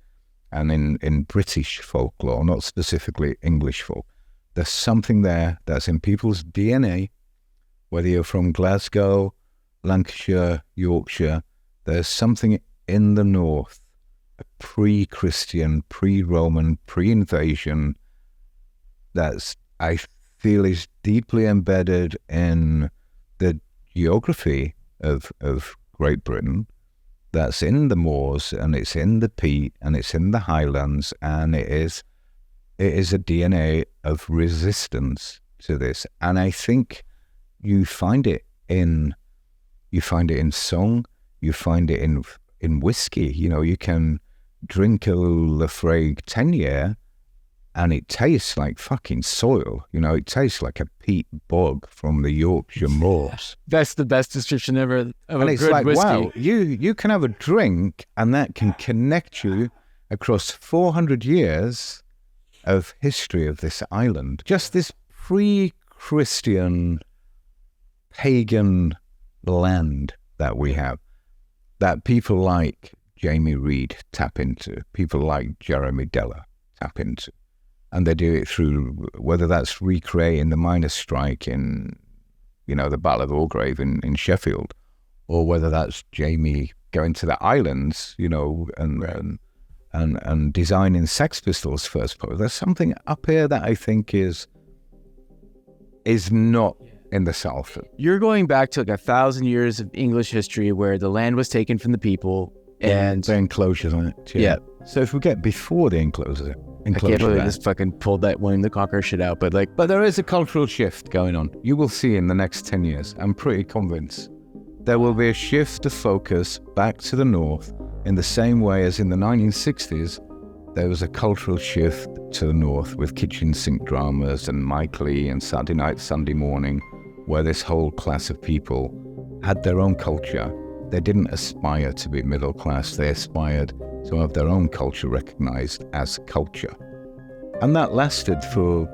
and in British folklore, not specifically English folk. There's something there that's in people's DNA, whether you're from Glasgow, Lancashire, Yorkshire. There's something in the north, a pre-Christian, pre-Roman, pre-invasion, that's, I feel is deeply embedded in the geography of Great Britain. That's in the moors, and it's in the peat, and it's in the highlands, and it is a DNA of resistance to this. And I think you find it in song, you find it in whiskey. You know, you can drink a Lafroig 10-year and it tastes like fucking soil. You know, it tastes like a peat bog from the Yorkshire moors. That's the best description ever of and a it's good like, whiskey. wow, you can have a drink and that can connect you across 400 years of history of this island. Just this pre-Christian pagan land that we have, that people like Jamie Reed tap into, people like Jeremy Deller tap into. And they do it through, whether that's recreating the miners' strike in, you know, the Battle of Orgrave in Sheffield, or whether that's Jamie going to the islands, you know, and designing Sex Pistols' first poem. There's something up here that I think is not in the South. You're going back to like 1,000 years of English history where the land was taken from the people and the enclosures on it. Yeah. So if we get before the enclosure, I can't believe this fucking pulled that William the Conqueror shit out, but there is a cultural shift going on. You will see in the next 10 years, I'm pretty convinced, there will be a shift of focus back to the north in the same way as in the 1960s, there was a cultural shift to the north with kitchen sink dramas and Mike Lee and Saturday Night, Sunday Morning, where this whole class of people had their own culture. They didn't aspire to be middle class, they aspired to have their own culture recognized as culture. And that lasted for,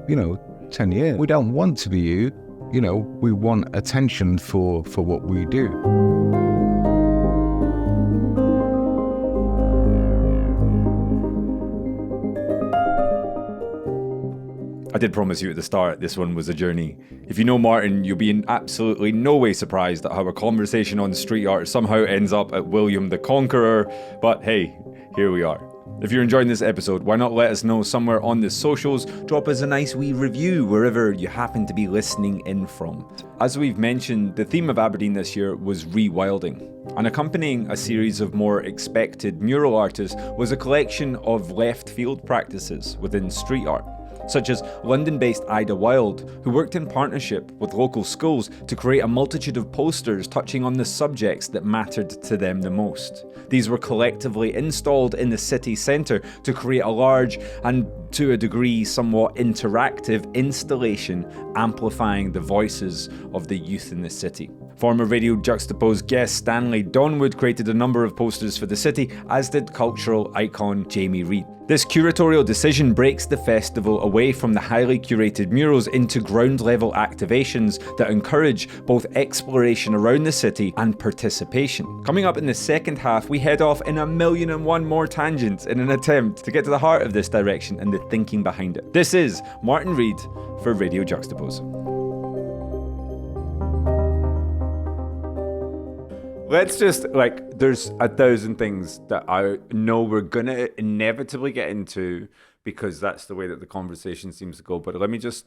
10 years. We don't want to be you, we want attention for what we do. I did promise you at the start this one was a journey. If you know Martyn, you'll be in absolutely no way surprised at how a conversation on street art somehow ends up at William the Conqueror, but hey, here we are. If you're enjoying this episode, why not let us know somewhere on the socials? Drop us a nice wee review wherever you happen to be listening in from. As we've mentioned, the theme of Aberdeen this year was rewilding. And accompanying a series of more expected mural artists was a collection of left field practices within street art, such as London-based Ida Wild, who worked in partnership with local schools to create a multitude of posters touching on the subjects that mattered to them the most. These were collectively installed in the city centre to create a large and, to a degree, somewhat interactive installation amplifying the voices of the youth in the city. Former Radio Juxtapoz guest Stanley Donwood created a number of posters for the city, as did cultural icon Jamie Reed. This curatorial decision breaks the festival away from the highly curated murals into ground-level activations that encourage both exploration around the city and participation. Coming up in the second half, we head off in 1,000,001 more tangents in an attempt to get to the heart of this direction and the thinking behind it. This is Martyn Reed for Radio Juxtapoz. Let's just, there's 1,000 things that I know we're going to inevitably get into because that's the way that the conversation seems to go. But let me just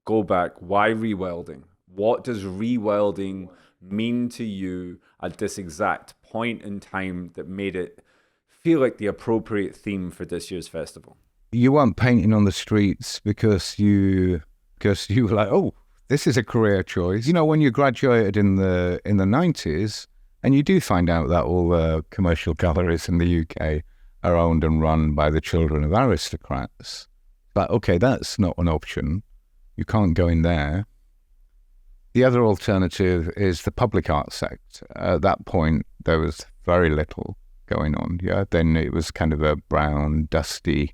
go back. Why rewilding? What does rewilding mean to you at this exact point in time that made it feel like the appropriate theme for this year's festival? You weren't painting on the streets because you were like, oh, this is a career choice. When you graduated in the 90s, and you do find out that all the commercial galleries in the UK are owned and run by the children of aristocrats. But okay, that's not an option. You can't go in there. The other alternative is the public art sector. At that point, there was very little going on. Yeah, then it was kind of a brown, dusty,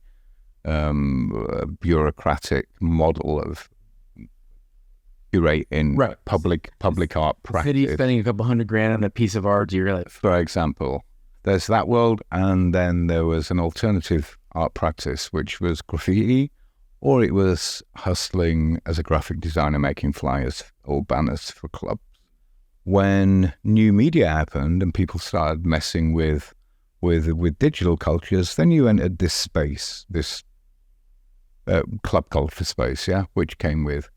bureaucratic model of curating public art practice. City spending a couple $100,000 on a piece of art, you're like, for example, there's that world, and then there was an alternative art practice, which was graffiti, or it was hustling as a graphic designer, making flyers or banners for clubs. When new media happened and people started messing with digital cultures, then you entered this space, this club culture space, yeah, which came with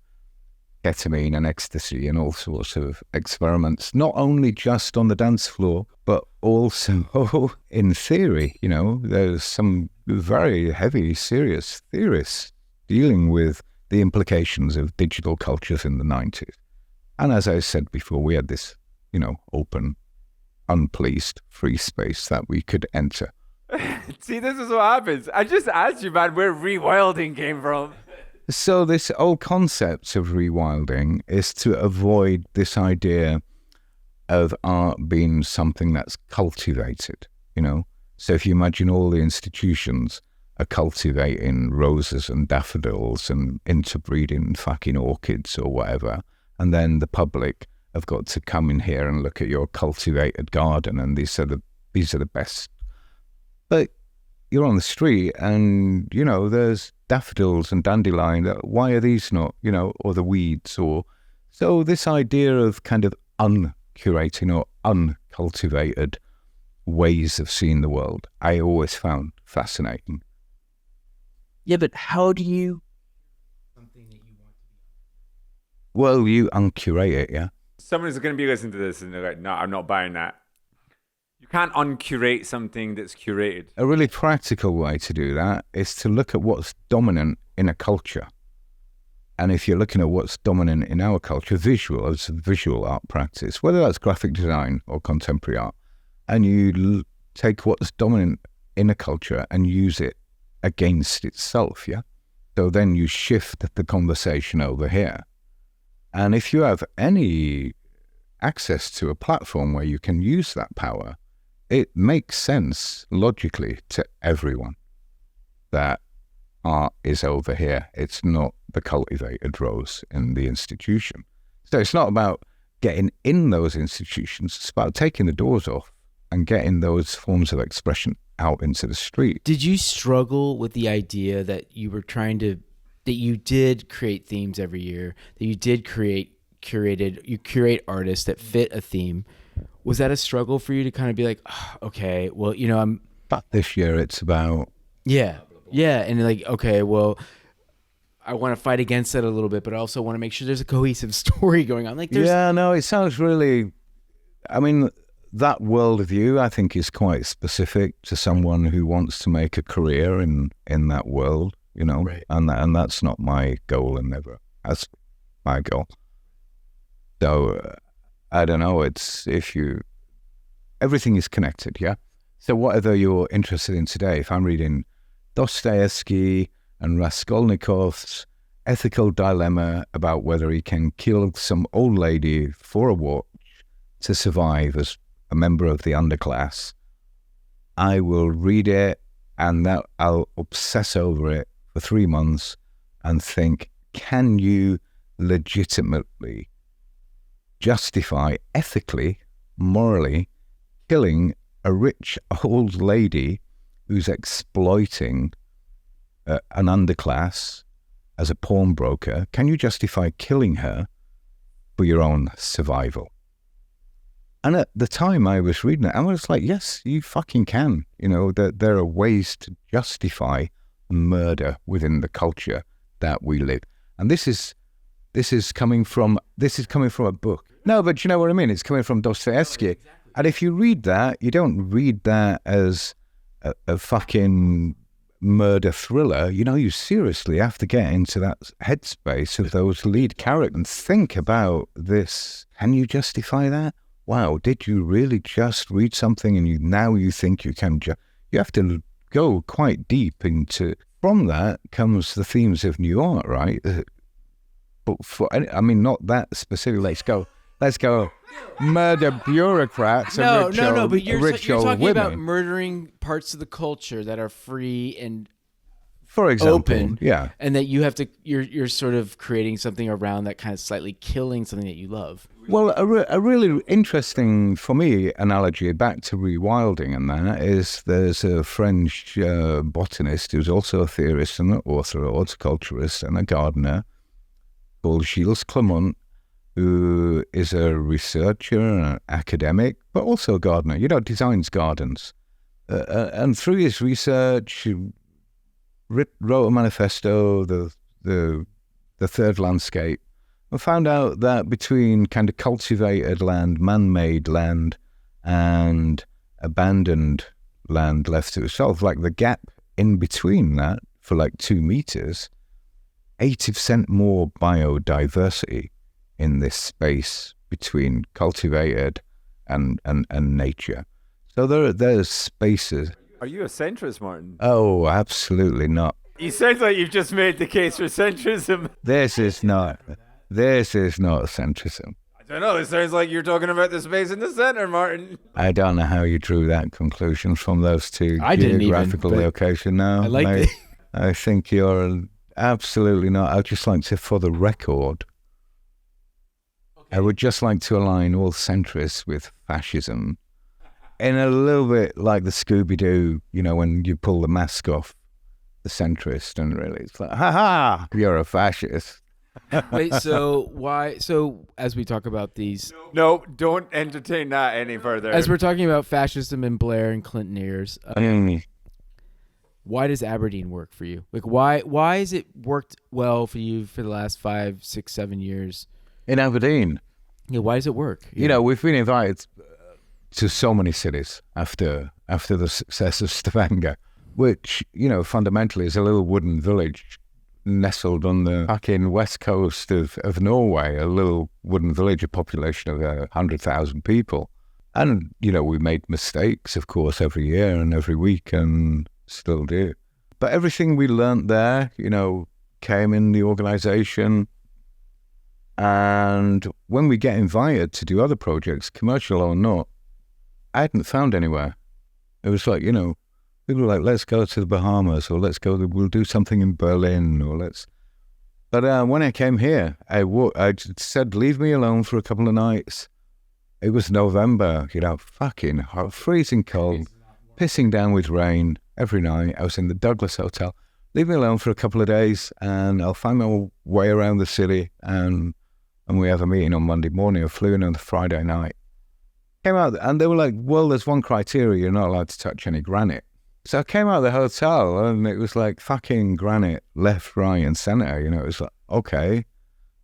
ketamine and ecstasy and all sorts of experiments, not only just on the dance floor, but also in theory. You know, there's some very heavy, serious theorists dealing with the implications of digital cultures in the 90s. And as I said before, we had this, you know, open, unpoliced, free space that we could enter. See, this is what happens. I just asked you, man, where rewilding came from. So this whole concept of rewilding is to avoid this idea of art being something that's cultivated, you know. So if you imagine all the institutions are cultivating roses and daffodils and interbreeding fucking orchids or whatever, and then the public have got to come in here and look at your cultivated garden, and these are the best. But you're on the street and, you know, there's daffodils and dandelion. Why are these not, you know, or the weeds? Or so this idea of kind of uncurating or uncultivated ways of seeing the world, I always found fascinating. Yeah, but how do you... something that you want to be? Well, you uncurate it, yeah? Someone's going to be listening to this and they're like, no, I'm not buying that. You can't uncurate something that's curated. A really practical way to do that is to look at what's dominant in a culture. And if you're looking at what's dominant in our culture, visual, as a visual art practice, whether that's graphic design or contemporary art, and you take what's dominant in a culture and use it against itself, yeah? So then you shift the conversation over here. And if you have any access to a platform where you can use that power, it makes sense logically to everyone that art is over here. It's not the cultivated rose in the institution. So it's not about getting in those institutions. It's about taking the doors off and getting those forms of expression out into the street. Did you struggle with the idea that you were trying to, that you did create themes every year, that you did you curate artists that fit a theme? Was that a struggle for you to kind of be like, oh, okay, well, you know, But this year it's about... Yeah, and like, okay, well, I want to fight against that a little bit, but I also want to make sure there's a cohesive story going on. Like, Yeah, no, it sounds really... I mean, that worldview, I think, is quite specific to someone who wants to make a career in that world, you know? Right. And that's not my goal, and never has my goal. So... I don't know, everything is connected, yeah? So whatever you're interested in today, if I'm reading Dostoevsky and Raskolnikov's ethical dilemma about whether he can kill some old lady for a watch to survive as a member of the underclass, I will read it and I'll obsess over it for 3 months and think, can you legitimately justify ethically, morally, killing a rich old lady who's exploiting an underclass as a pawnbroker? Can you justify killing her for your own survival? And at the time I was reading it, I was like, yes, you fucking can. You know, there are ways to justify murder within the culture that we live. And this is coming from a book. No, but you know what I mean? It's coming from Dostoevsky. Exactly. And if you read that, you don't read that as a fucking murder thriller. You know, you seriously have to get into that headspace of those lead characters and think about this. Can you justify that? Wow, did you really just read something and now you think you can you have to go quite deep into... From that comes the themes of Nuart, right? But not that specific. Let's go murder bureaucrats and but you're talking women. About murdering parts of the culture that are free and for example, open, yeah, and that you have to you're sort of creating something around that, kind of slightly killing something that you love. Well, a really interesting for me analogy back to rewilding and that is there's a French botanist who's also a theorist and an author, a horticulturist and a gardener called Gilles Clement, who is a researcher, an academic, but also a gardener, you know, designs gardens. And through his research, wrote a manifesto, the third landscape, and found out that between kind of cultivated land, man-made land, and abandoned land left to itself, like the gap in between that for like 2 meters, 80% more biodiversity in this space between cultivated and nature. So there's spaces. Are you a centrist, Martyn? Oh, absolutely not. You sound like you've just made the case for centrism. This is not centrism. I don't know. It sounds like you're talking about the space in the centre, Martyn. I don't know how you drew that conclusion from those two geographical locations. No, I like it. I think you're absolutely not. I'd just like to, for the record, I would just like to align all centrists with fascism in a little bit like the Scooby-Doo, when you pull the mask off the centrist and really it's like, ha, you're a fascist. Wait, so why? So as we talk about these, no, don't entertain that any further. As we're talking about fascism in Blair and Clinton ears, why does Aberdeen work for you? Like, why has it worked well for you for the last 5, 6, 7 years in Aberdeen? Yeah, why does it work? We've been invited to so many cities after the success of Stavanger, which fundamentally is a little wooden village nestled on the fucking west coast of Norway, a little wooden village, a population of 100,000 people. And, we made mistakes, of course, every year and every week and still do. But everything we learnt there, came in the organisation. And when we get invited to do other projects, commercial or not, I hadn't found anywhere. It was like, people were like, let's go to the Bahamas, or we'll do something in Berlin, But when I came here, I said, leave me alone for a couple of nights. It was November, fucking hot, freezing cold, pissing down with rain every night. I was in the Douglas Hotel. Leave me alone for a couple of days and I'll find my way around the city. And we have a meeting on Monday morning. I flew in on the Friday night. Came out and they were like, well, there's one criteria. You're not allowed to touch any granite. So I came out of the hotel and it was like fucking granite left, right and center. It was like, okay.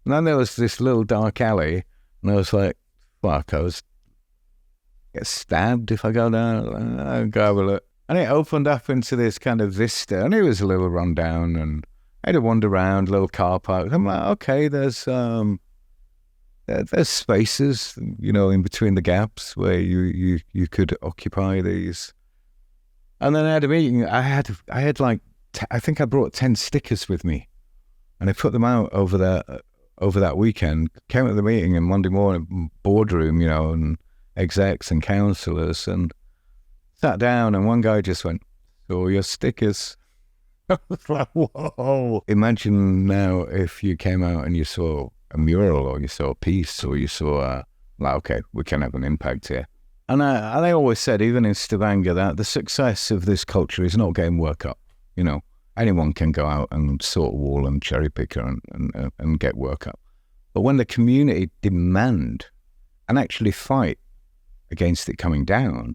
And then there was this little dark alley and I was like, fuck, get stabbed if I go down. I'll go have a look. And it opened up into this kind of vista and it was a little run down and I had to wander around, little car park. I'm like, okay, there's spaces, in between the gaps where you could occupy these. And then I had a meeting. I had like, I think I brought 10 stickers with me and I put them out over that weekend, came at the meeting and Monday morning, boardroom, and execs and councillors and sat down and one guy just went, so your stickers. I was like, whoa. Imagine now if you came out and you saw a mural or you saw a piece or you saw, okay, we can have an impact here. And I always said, even in Stavanger, that the success of this culture is not getting work up. Anyone can go out and sort a wall and cherry picker and get work up. But when the community demand and actually fight against it coming down,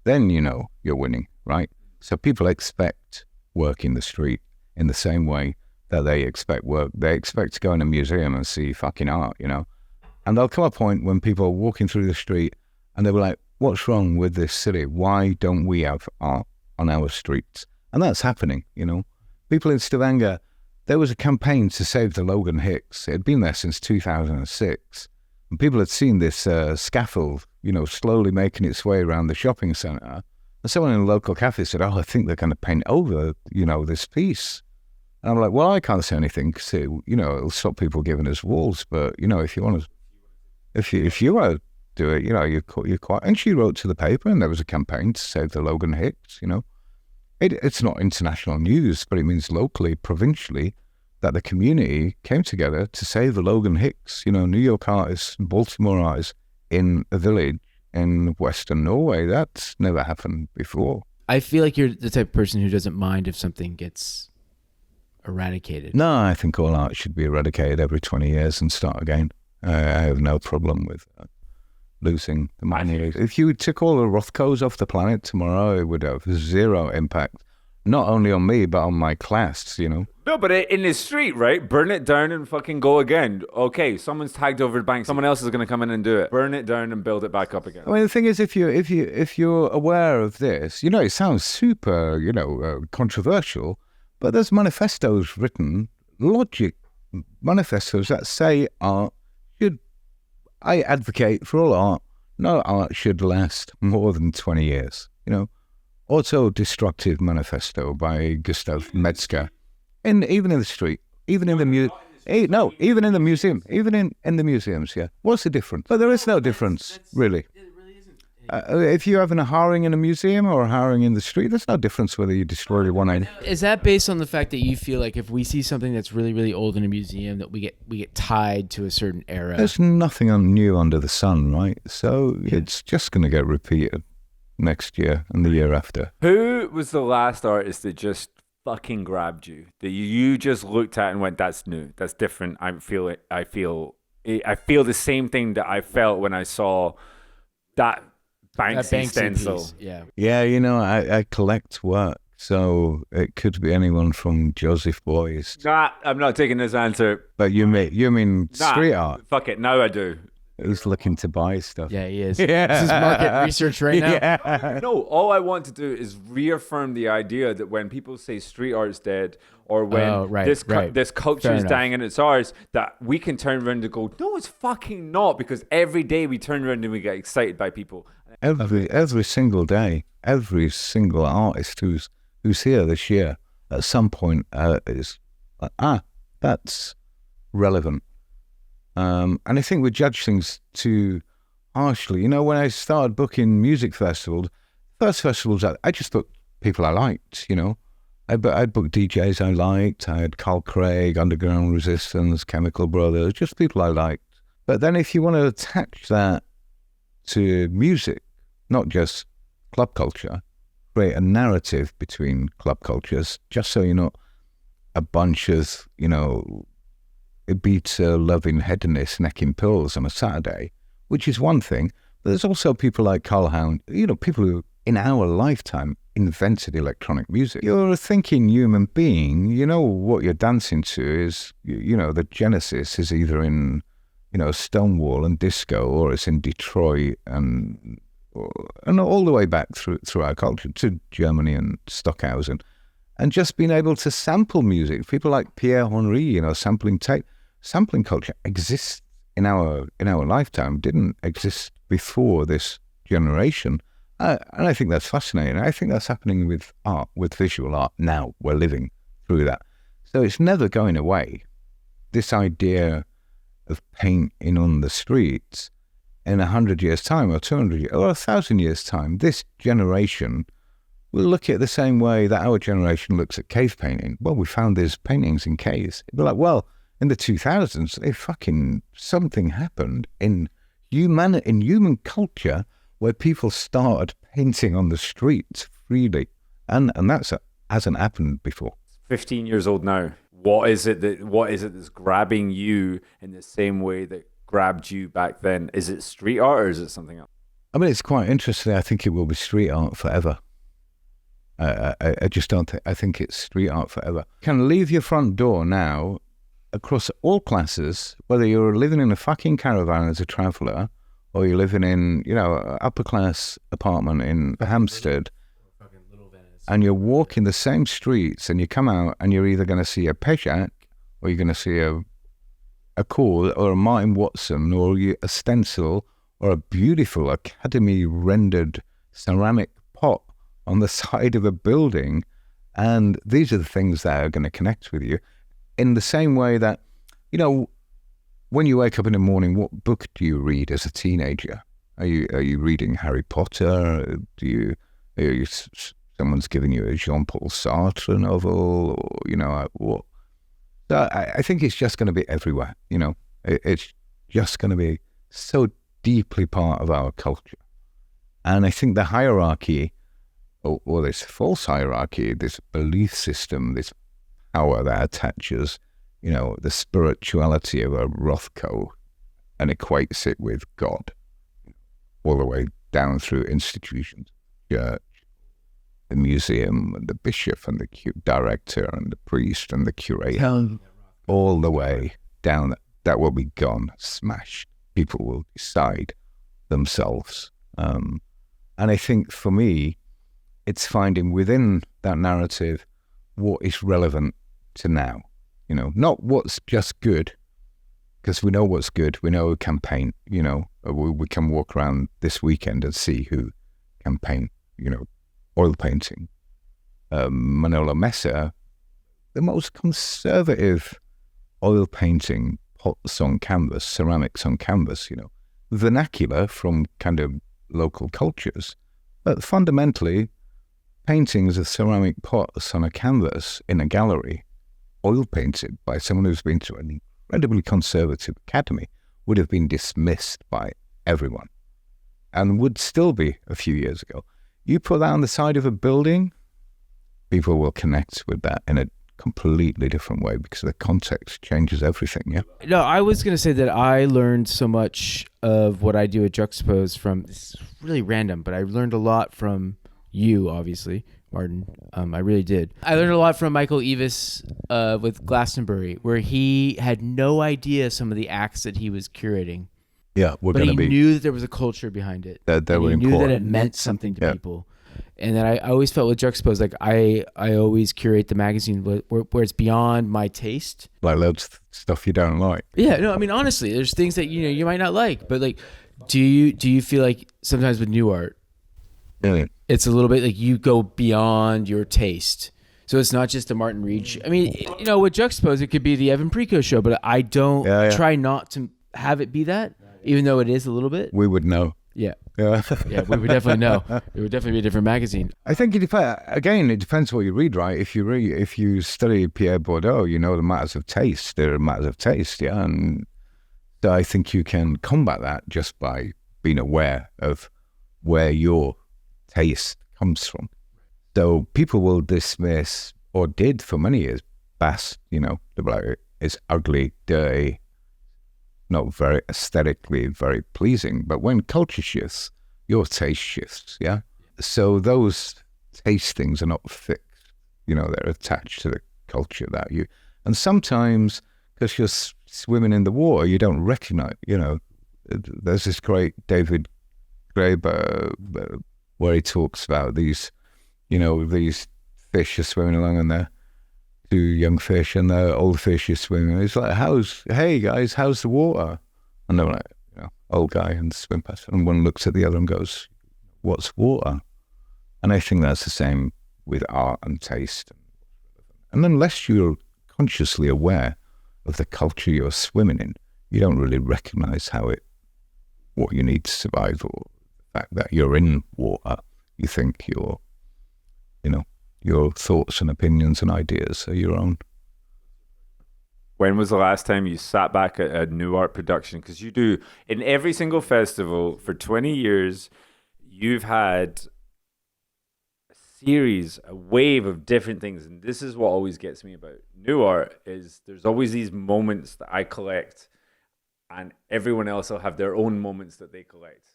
then you're winning, right? So people expect work in the street in the same way that they expect work. They expect to go in a museum and see fucking art, And there'll come a point when people are walking through the street and they were like, what's wrong with this city? Why don't we have art on our streets? And that's happening, People in Stavanger, there was a campaign to save the Logan Hicks. It had been there since 2006. And people had seen this scaffold, slowly making its way around the shopping centre. And someone in a local cafe said, I think they're going to paint over, this piece. And I'm like, well, I can't say anything because, it'll stop people giving us walls. But, if you want to do it, you're quite... And she wrote to the paper and there was a campaign to save the Logan Hicks, It's not international news, but it means locally, provincially, that the community came together to save the Logan Hicks, New York artists, Baltimore artists in a village in Western Norway. That's never happened before. I feel like you're the type of person who doesn't mind if something gets eradicated. No, I think all art should be eradicated every 20 years and start again. I have no problem with losing the money. If you took all the Rothkos off the planet tomorrow, it would have zero impact. not only on me, but on my class, you know. No, but in the street, right? Burn it down and fucking go again. Okay, someone's tagged over the bank. Someone else is going to come in and do it. Burn it down and build it back up again. I mean, the thing is, if you're aware of this, you know, it sounds super, you know, controversial, but there's manifestos written, logic manifestos that say art should. I advocate for all art. No art should last more than 20 years. You know, Auto-Destructive Manifesto by Gustav Metzger. And even in the street, even in the even in the museum, even in the museums, yeah. What's the difference? But there is no difference, really. It really isn't. If you're having a harrowing in a museum or a harrowing in the street, there's no difference whether you destroy the one end. Is that based on the fact that you feel like if we see something that's really, really old in a museum, that we get tied to a certain era? There's nothing new under the sun, right? So it's just going to get repeated next year and the year after. Who was the last artist that just fucking grabbed you, that you just looked at and went, that's new, that's different, I feel the same thing that I felt when I saw that Banksy stencil piece. Yeah, you know, I collect work, so it could be anyone from Joseph Beuys. Nah, I'm not taking this answer. But you mean street art? Fuck it, now I do. Who's looking to buy stuff? Yeah, he is. Yeah. This is market research right now. Yeah. No, all I want to do is reaffirm the idea that when people say street art's dead, or when this culture is dying and it's ours, that we can turn around and go, no, it's fucking not, because every day we turn around and we get excited by people. Every single day, every single artist who's here this year at some point is like, that's relevant. And I think we judge things too harshly. You know, when I started booking music festivals, first festivals, I just booked people I liked, you know. I booked DJs I liked. I had Carl Craig, Underground Resistance, Chemical Brothers, just people I liked. But then if you want to attach that to music, not just club culture, create a narrative between club cultures, just so you're not a bunch of, you know, Ibiza-loving hedonists necking pills on a Saturday, which is one thing. But there's also people like Carl Hound, you know, people who in our lifetime invented electronic music. You're a thinking human being. You know what you're dancing to is, you know, the genesis is either in, you know, Stonewall and disco, or it's in Detroit and all the way back through our culture to Germany and Stockhausen. And just being able to sample music, people like Pierre Henry, you know, sampling tape. Sampling culture exists in our lifetime, didn't exist before this generation. And I think that's fascinating. I think that's happening with art, with visual art now. We're living through that. So it's never going away. This idea of painting on the streets in 100 years' time or 200 years or 1,000 years' time, this generation will look at it the same way that our generation looks at cave painting. Well, we found these paintings in caves. It'd be like, well, in the 2000s, something happened in human culture where people started painting on the streets freely. And that hasn't happened before. 15 years old now. What is it that's grabbing you in the same way that grabbed you back then? Is it street art or is it something else? I mean, it's quite interesting. I think it will be street art forever. I just don't think, I think it's street art forever. You can leave your front door now across all classes, whether you're living in a fucking caravan as a traveller or you're living in, you know, an upper class apartment in Hampstead, and you're walking the same streets and you come out and you're either going to see a Pejak or you're going to see a Cord or a Martin Watson or a stencil or a beautiful Academy rendered ceramic pot on the side of a building. And these are the things that are going to connect with you in the same way that, you know, when you wake up in the morning, what book do you read as a teenager? Are you reading Harry Potter? Someone's giving you a Jean-Paul Sartre novel, or, you know, what? So I think it's just going to be everywhere, you know. It's just going to be so deeply part of our culture. And I think the hierarchy, or this false hierarchy, this belief system, this power that attaches, you know, the spirituality of a Rothko and equates it with God, all the way down through institutions, church, the museum and the bishop and the director and the priest and the curator, all the way down. That will be gone, smashed. People will decide themselves. And I think for me, it's finding within that narrative what is relevant to now. Not what's just good, because we know what's good. We know who can paint. We can walk around this weekend and see who can paint, oil painting. Manolo Mesa, the most conservative oil painting, pots on canvas, ceramics on canvas, vernacular from kind of local cultures. But fundamentally, paintings of ceramic pots on a canvas in a gallery, oil painted by someone who's been to an incredibly conservative academy, would have been dismissed by everyone and would still be a few years ago. You put that on the side of a building, people will connect with that in a completely different way because the context changes everything, yeah? No, I was going to say that I learned so much of what I do at Juxtapoz from, this is really random, but I learned a lot from you, obviously, Martyn. I really did. I learned a lot from Michael Eavis with Glastonbury, where he had no idea some of the acts that he was curating. Yeah, but he knew that there was a culture behind it. That were he important. knew that it meant something to people. And then I always felt with Juxtapoz, like I always curate the magazine where it's beyond my taste. Like loads of stuff you don't like. Yeah, no, I mean, honestly, there's things that, you might not like, but like, do you feel like sometimes with Nuart, it's a little bit like you go beyond your taste? So it's not just a Martyn Reed. I mean, with Juxtapoz, it could be the Evan Preco show, but I don't try not to have it be that, even though it is a little bit. We would know. Yeah. Yeah. Yeah, we would definitely know. It would definitely be a different magazine. I think it depends what you read, right? If you study Pierre Bourdieu, the matters of taste. There are matters of taste, yeah. And so I think you can combat that just by being aware of where your taste comes from. So people will dismiss, or did for many years, Bass, they're like, it's ugly, dirty, not very aesthetically very pleasing. But when culture shifts, your taste shifts, yeah? So those taste things are not fixed. They're attached to the culture that you... And sometimes, because you're swimming in the water, you don't recognize, there's this great David Graeber where he talks about these, these fish are swimming along and they're two young fish and the old fish is swimming. It's like, hey guys, how's the water? And they're like, old guy, and swim past. And one looks at the other and goes, what's water? And I think that's the same with art and taste. And unless you're consciously aware of the culture you're swimming in, you don't really recognize what you need to survive, or the fact that you're in water. You think your thoughts and opinions and ideas are your own. When was the last time you sat back at a Nuart production? Because you do, in every single festival for 20 years, you've had a wave of different things. And this is what always gets me about Nuart, is there's always these moments that I collect and everyone else will have their own moments that they collect.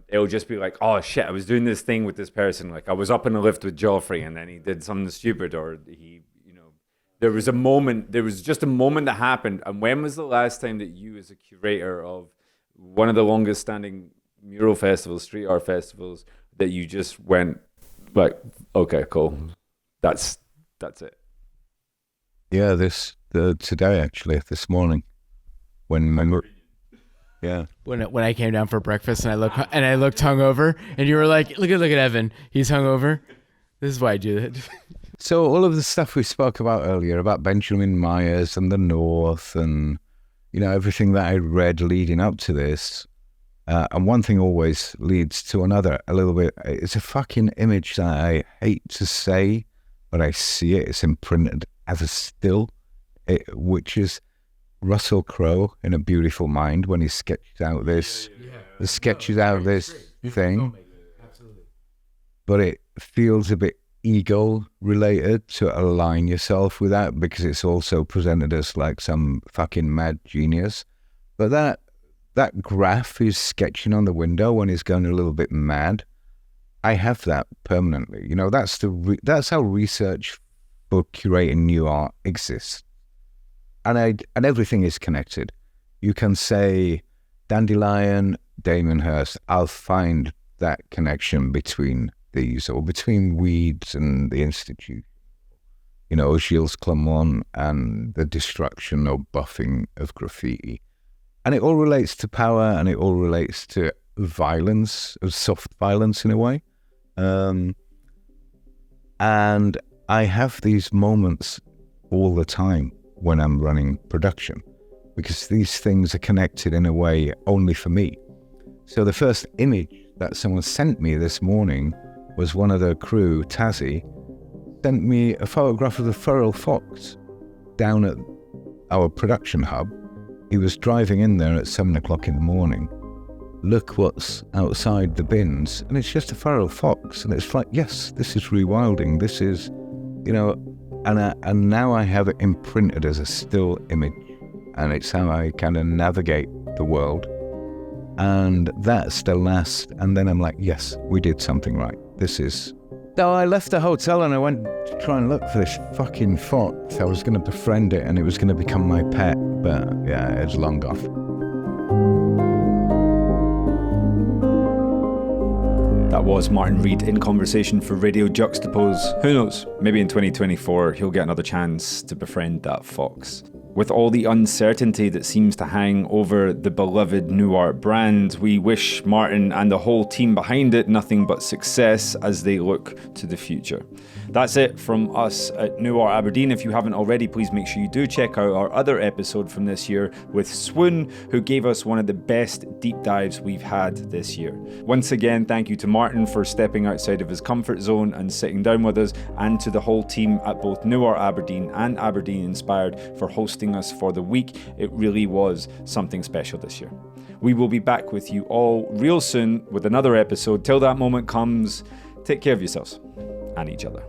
It'll just be like, oh shit, I was doing this thing with this person. Like I was up in a lift with Joffrey and then he did something stupid, or he, there was just a moment that happened. And when was the last time that you, as a curator of one of the longest standing mural festivals, street art festivals, that you just went like, okay, cool. That's it. Yeah, today actually, this morning, when I came down for breakfast and I looked hungover, and you were like, look at Evan, he's hungover. This is why I do that. So all of the stuff we spoke about earlier about Benjamin Myers and the North, and everything that I read leading up to this, and one thing always leads to another a little bit. It's a fucking image that I hate to say, but I see it. It's imprinted as a still, which is Russell Crowe in A Beautiful Mind, when he sketches out this thing. Absolutely. But it feels a bit ego related to align yourself with that, because it's also presented as like some fucking mad genius. But that graph he's sketching on the window when he's going a little bit mad, I have that permanently. You know, that's how research for curating new art exists. And everything is connected. You can say Dandelion, Damien Hirst, I'll find that connection between these, or between Weeds and the Institute. You know, Gilles Clermont and the destruction or buffing of graffiti. And it all relates to power, and it all relates to violence, of soft violence in a way. And I have these moments all the time when I'm running production, because these things are connected in a way only for me. So the first image that someone sent me this morning was one of the crew, Tazzy, sent me a photograph of the feral fox down at our production hub. He was driving in there at 7 o'clock in the morning. Look what's outside the bins, and it's just a feral fox. And it's like, yes, this is rewilding. This is, you know, and now I have it imprinted as a still image, and it's how I kind of navigate the world. And that still lasts. And then I'm like, yes, we did something right. This is. So I left the hotel and I went to try and look for this fucking fox. I was going to befriend it and it was going to become my pet, but yeah, it's long gone. That was Martyn Reed in conversation for Radio Juxtapoz. Who knows, maybe in 2024 he'll get another chance to befriend that fox. With all the uncertainty that seems to hang over the beloved Nuart brand, we wish Martyn and the whole team behind it nothing but success as they look to the future. That's it from us at Nuart Aberdeen. If you haven't already, please make sure you do check out our other episode from this year with Swoon, who gave us one of the best deep dives we've had this year. Once again, thank you to Martyn for stepping outside of his comfort zone and sitting down with us, and to the whole team at both Nuart Aberdeen and Aberdeen Inspired for hosting us for the week. It really was something special this year. We will be back with you all real soon with another episode. Till that moment comes, take care of yourselves and each other.